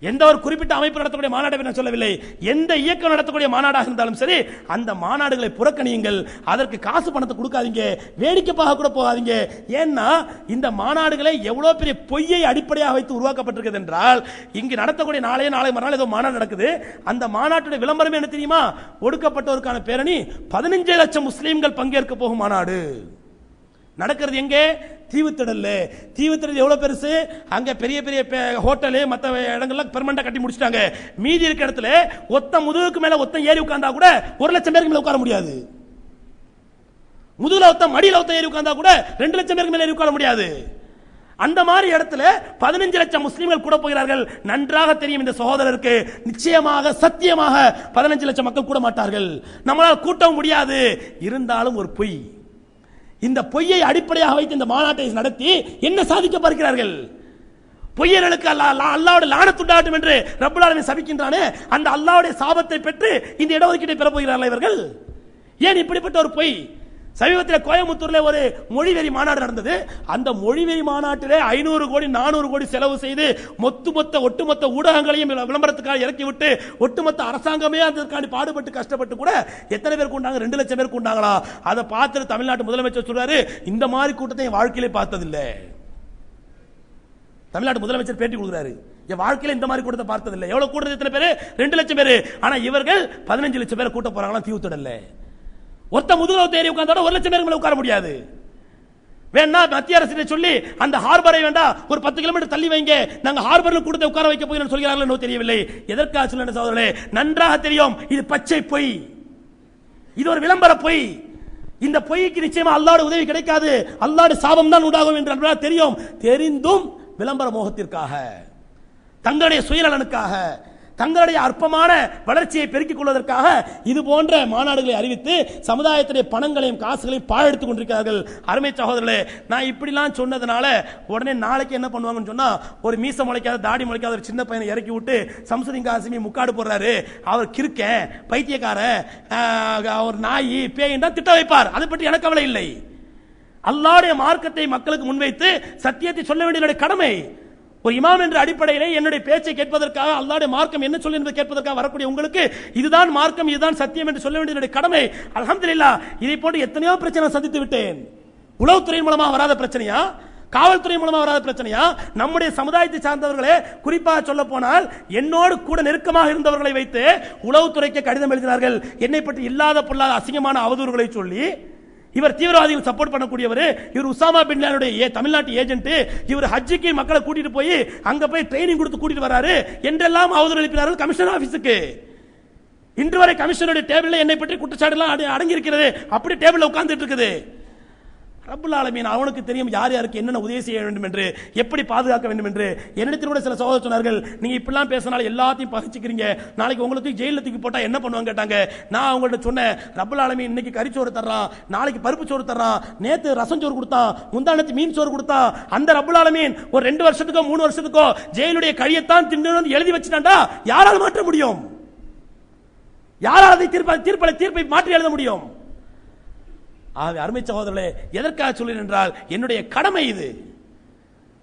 எந்த ஒரு குறிப்பிட்ட அமைப்பு நடத்தக்கூடிய மாநாட்டை நான் சொல்லவில்லை, எந்த இயக்கம் நடத்தக்கூடிய மாநாடாக இருந்தாலும் சரி, அந்த மாநாடுகளை புறக்கணியுங்கள். அதற்கு காசு பணத்தை கொடுக்காதீங்க, வேடிக்கை பார்க்க கூட போகாதீங்க. ஏன்னா இந்த மாநாடுகளை எவ்வளவு பெரிய பொய்யை அடிப்படையாக வைத்து உருவாக்கப்பட்டிருக்கிறது என்றால், இங்கு நடத்தக்கூடிய நாளை மறுநாள் ஏதோ மாநாடு நடக்குது, அந்த மாநாட்டுடைய விளம்பரம் என்ன தெரியுமா? ஒடுக்கப்பட்டோருக்கான பேரணி, 15 லட்சம் முஸ்லீம்கள் பங்கேற்க போகும் மாநாடு நடக்கிறது. எங்கே? தீவுத்திடல். தீவுத்திடல் எவ்வளவு பெருசு? அங்க பெரிய பெரிய ஹோட்டலு மற்ற இடங்கள்ல பெர்மனண்டா கட்டி முடிச்சிட்டாங்க. மீதி இருக்க இடத்துல ஒத்த முதுகுக்கு மேல ஒத்த ஏறி உட்கார்ந்தா கூட 1 லட்சம் பேருக்கு மேல உட்கார முடியாது. முதுகுல ஒத்த மடியில ஒத்த ஏறி உட்கார்ந்தா கூட 2 லட்சம் பேருக்கு மேல ஏறி உட்கார முடியாது. அந்த மாதிரி இடத்துல 15 லட்சம் முஸ்லிம்கள் கூட போகிறார்கள். நன்றாக தெரியும் இந்த சகோதரருக்கு, நிச்சயமாக சத்தியமாக 15 லட்சம் மக்கள் கூட மாட்டார்கள், நம்மளால் கூட்டவும் முடியாது. இருந்தாலும் ஒரு பொய், இந்த பொய்யை அடிப்படையாக வைத்து இந்த மாநாட்டை நடத்தி என்ன சாதிக்க பார்க்கிறார்கள்? பொய்யர்களுக்கு அல்லாஹ்வுடைய லானத் உண்டாகட்டும் என்று ரப்பல் ஆலமீன் சபிக்கின்றானே, அந்த அல்லாஹ்வுடைய சாபத்தை பெற்று இந்த இடஒதுக்கீட்டை பெற போகிறார்கள் இவர்கள். ஏன் இப்படிப்பட்ட ஒரு பொய்? சமீபத்தில் கோயம்புத்தூர்ல ஒரு மொழிவெறி மாநாடு நடந்தது. அந்த மொழிவெறி மாநாட்டிலே 500 கோடி 400 கோடி செலவு செய்து ஒட்டுமொத்த ஊடகங்களையும் விளம்பரத்துக்காக இறக்கி விட்டு ஒட்டுமொத்த அரசாங்கமே அதற்காண்டி பாடுபட்டு கஷ்டப்பட்டு கூட எத்தனை பேர் கூண்டாங்க? 2 லட்சம் பேர் கூண்டாங்களா? அதை பார்த்துட்டு தமிழ்நாட்டு முதலமைச்சர் சொல்றாரு, இந்த மாதிரி கூட்டத்தை என் வாழ்க்கையிலே பார்த்ததில்லை. தமிழ்நாட்டு முதலமைச்சர் பேட்டி கொடுக்கிறாரு, என் வாழ்க்கையில இந்த மாதிரி கூட்டத்தை பார்த்ததில்லை. எவ்வளவு கூட்டத்தை? எத்தனை பேர்? 2 லட்சம் பேர். ஆனா இவர்கள் 15 லட்சம் பேர் கூட்ட போறாங்களா தீவுத்திடல்ல. ஒருத்த முதுகுல தேறி உட்கார்ந்தா 1 லட்சம் பேருக்கு மேல உட்கார முடியாது. வேணா மத்திய அரசு சொல்லி அந்த ஹார்பரை வேண்டாம் ஒரு 10 கிலோமீட்டர் தள்ளி வைங்க, நாங்க ஹார்பர்ல கூட்டத்தை உட்கார வைக்க போகிறோம் சொல்கிறார்கள். தெரியவில்லை எதற்காக சொல்ல சகோதரர்களே, நன்றாக தெரியும் இது பச்சை பொய், இது ஒரு விளம்பர பொய். இந்த பொய்க்கு நிச்சயமா அல்லாஹ்வுடைய உதவி கிடைக்காது, அல்லாஹ்வுடைய சாபம் தான் உண்டாகும் என்று தெரியும். தெரிந்தும் விளம்பர மோகத்திற்காக, தங்களுடைய சுயநலனுக்காக, தங்களுடைய அற்பமான வளர்ச்சியை பெருக்கிக் கொள்வதற்காக இது போன்ற மாநாடுகளை அறிவித்து சமுதாயத்துடைய பணங்களையும் காசுகளையும் பாழெடுத்துக் கொண்டிருக்கிறார்கள். அருமை சகோதரர்களே, நான் இப்படிலாம் சொன்னதுனால உடனே நாளைக்கு என்ன பண்ணுவாங்கன்னு சொன்னா, ஒரு மீச முளைக்காத தாடி முளைக்காத ஒரு சின்ன பையனை இறக்கி விட்டு சம்சுதீன் காசிமி முக்காடு போடுறாரு, அவர் கிறுக்கன் பைத்தியக்காரன் அவர் நாய் பேய் தான் திட்ட வைப்பார். அதை பற்றி எனக்கு கவலை இல்லை. அல்லாஹ்வுடைய மார்க்கத்தை மக்களுக்கு முன்வைத்து சத்தியத்தை சொல்ல வேண்டிய கடமை. ஒரு இமாம் என்ற அடிப்படையிலே என்னுடைய பேச்சை கேட்பதற்காக, அல்லாஹ்வுடைய மார்க்கம் என்ன சொல்லி என்பதை கேட்பதற்காக வரக்கூடிய உங்களுக்கு இதுதான் மார்க்கம், இதுதான் சத்தியம் என்று சொல்ல வேண்டிய கடமை. அல்ஹம்துலில்லாஹ், இதை போன்று எத்தனையோ பிரச்சனை சந்தித்து விட்டேன். உளவுத்துறை மூலமா வராத பிரச்சனையா, காவல்துறை மூலமா வராத பிரச்சனையா, நம்முடைய சமுதாயத்தை சார்ந்தவர்களே, குறிப்பாக சொல்ல போனால் என்னோடு கூட நெருக்கமாக இருந்தவர்களை வைத்து உளவுத்துறைக்கு கடிதம் எழுதினார்கள். என்னை பற்றி இல்லாத பொல்லாத அசிங்கமான அவதூறுகளை சொல்லி, இவர் தீவிரவாதிகள் சப்போர்ட் பண்ணக்கூடியவர், இவர் உசாமா பின் லாடனுடைய தமிழ்நாட்டு ஏஜென்ட், இவர் ஹஜ்ஜுக்கு மக்களை கூட்டிட்டு போய் அங்க போய் ட்ரைனிங் கொடுத்து கூட்டிட்டு வராரு என்றெல்லாம் அவதூறு எழுப்பினார்கள் கமிஷனர் ஆபீஸுக்கு. இன்று வரை கமிஷனருடைய டேபிள்ல என்னை பற்றி குற்றச்சாட்டு எல்லாம் அடங்கி இருக்கிறது, அப்படி டேபிள்ல உட்கார்ந்துட்டு இருக்குது. ரப்பல் ஆலமீன் அவனுக்கு தெரியும் யார் யாருக்கு என்னென்ன உதவி செய்ய வேண்டும் என்று, எப்படி பாதுகாக்க வேண்டும் என்று. என்னிடத்தில் கூட சில சகோதரர் சொன்னார்கள், நீங்க இப்படிலாம் பேசினால எல்லாத்தையும் பகிச்சுக்கிறீங்க, நாளைக்கு உங்களுக்கு ஜெயில தூக்கி போட்டா என்ன பண்ணுவாங்க கேட்டாங்க. நான் அவங்கள்ட்ட சொன்னேன், ரப்பல் ஆலமீன் இன்னைக்கு கறிச்சோறு தர்றான், நாளைக்கு பருப்பு சோறு தர்றான், நேத்து ரசம் சோறு கொடுத்தான், முந்தானத்து மீன் சோறு கொடுத்தான். அந்த ரப்பல் ஆலமீன் ஒரு 2 வருஷத்துக்கோ 3 வருஷத்துக்கோ ஜெயிலுடைய கழியத்தான் தின்னு எழுதி வச்சுட்டாண்டா யாரால் மாற்ற முடியும்? யாரால் அதை தீர்ப்பை மாற்றி எழுத முடியும்? அருமை சகோதரர்களே, எதற்காக சொல்கிறேன் என்றால் என்னுடைய கடமை இது.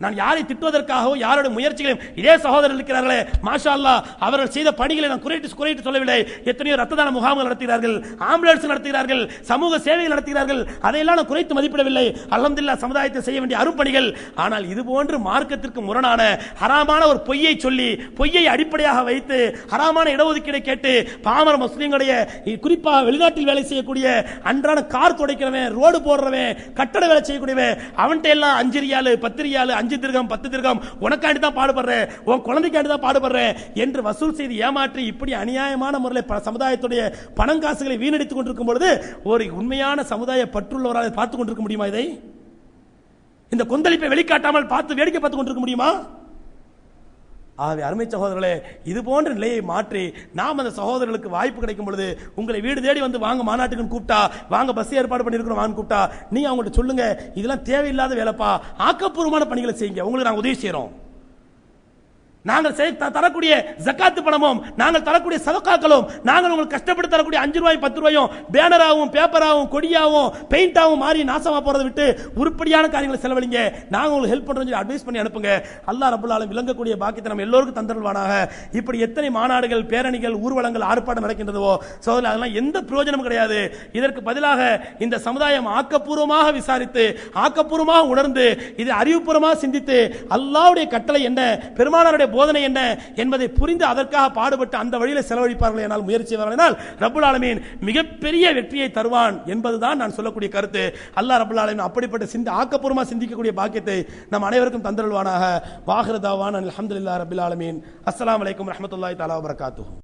நான் யாரை திட்டுவதற்காகவோ யாரோட முயற்சிகளையும் இதே சகோதரர்கள் இருக்கிறார்களே மாஷா அல்லாஹ் அவர்கள் செய்த பணிகளை நான் குறைத்து சொல்லவில்லை. எத்தனையோ ரத்த தான முகாம்கள் நடத்துகிறார்கள், ஆம்புலன்ஸ் நடத்துகிறார்கள், சமூக சேவைகள் நடத்துகிறார்கள். அதையெல்லாம் நான் குறைத்து மதிப்பிடவில்லை. அல்ஹம்துலில்லாஹ் சமுதாயத்தை செய்ய வேண்டிய அரும்பணிகள். ஆனால் இது போன்று மார்க்கத்திற்கு முரணான ஹராமான ஒரு பொய்யை சொல்லி பொய்யை அடிப்படையாக வைத்து ஹராமான இடஒதுக்கீடை கேட்டு பாமர முஸ்லிம்களுடைய குறிப்பாக வெளிநாட்டில் வேலை செய்யக்கூடிய அன்றாட கார் துடைக்கிறவன், ரோடு போடுறவன், கட்டட வேலை செய்யக்கூடியவன் அவன்கிட்ட எல்லாம் 5 ரியால் 10 ரியால் 5 திர்கம் 10 திர்கம் உனக்காண்டி தான் பாடுபடுறேன், உன் குழந்தைக்காண்டி தான் பாடுபடுறேன் என்று வசூல் செய்து ஏமாற்றி இப்படி அநியாயமான முறையில் சமுதாயத்துடைய பணங்காசுகளை வீணடித்துக் கொண்டிருக்கும் பொழுது ஒரு உண்மையான சமுதாய பற்றுள்ளவரால் பார்த்துக் கொண்டிருக்க முடியுமா? இதை இந்த கொந்தளிப்பை வெளிக்காட்டாமல் பார்த்து வேடிக்கை பார்த்துக் கொண்டிருக்க முடியுமா? ஆகவே அருமை சகோதரர்களே, இது போன்ற நிலையை மாற்றி நாம் அந்த சகோதரர்களுக்கு வாய்ப்பு கிடைக்கும் பொழுது உங்களை வீடு தேடி வந்து வாங்க மாநாட்டுக்கு கூப்பிட்டா, வாங்க பஸ் ஏற்பாடு பண்ணிருக்கிறோம் வாங்க கூப்பிட்டா, நீங்க அவங்கள்ட்ட சொல்லுங்க இதெல்லாம் தேவையில்லாத வேலைப்பா, ஆக்கப்பூர்வமான பணிகளை செய்யுங்க, உங்களுக்கு நாங்கள் உதவி செய்யறோம். நாங்கள் தரக்கூடிய ஜக்காத்து பணமும் நாங்கள் தரக்கூடிய சதக்காக்களும் நாங்கள் உங்களுக்கு கஷ்டப்பட்டு தரக்கூடிய 5 ரூபாய் 10 ரூபாயும் பேனராகவும் பேப்பராகவும் கொடியாகவும் பெயிண்டாகவும் மாறி நாசமா போறதை விட்டு உருப்படியான காரியங்களை செலவழிங்க, நாங்கள் உங்களுக்கு ஹெல்ப் பண்றோம் சொல்லி அட்வைஸ் பண்ணி அனுப்புங்க. அல்லாஹ் ரப்பல் ஆலமீன் விளங்கக்கூடிய பாக்கியத்தை நம்ம எல்லோருக்கும் தந்தருள்வானாக. இப்படி எத்தனை மாநாடுகள், பேரணிகள், ஊர்வலங்கள், ஆர்ப்பாட்டம் நடக்கின்றதோ சோதனை அதெல்லாம் எந்த பிரயோஜனமும் கிடையாது. இதற்கு பதிலாக இந்த சமுதாயம் ஆக்கப்பூர்வமாக விசாரித்து ஆக்கப்பூர்வமாக உணர்ந்து இது அறிவுபூர்வமாக சிந்தித்து அல்லாஹ்வுடைய கட்டளை என்ன, பெருமானாருடைய போதனை என்ன என்பதை புரிந்து அதற்காக பாடுபட்டு அந்த வழியில் செலவழிப்பார்கள் என்றால், முயற்சி செய்வார்கள், ரப்பல் ஆலமீன் மிகப்பெரிய வெற்றியை தருவான் என்பதுதான் நான் சொல்லக்கூடிய கருத்து. அல்லாஹ் ரப்பல் ஆலமீன் அப்படிப்பட்ட ஆக்கப்பூர்வமாக சிந்திக்கக்கூடிய பாக்கியத்தை நம் அனைவருக்கும் தந்தருள்வானாக. வாஹிரு தாவானா அல்ஹம்துலில்லாஹி ரப்பில் ஆலமீன். அஸ்ஸலாமு அலைக்கும் வரஹ்மத்துல்லாஹி தஆலா வபரகாத்துஹு.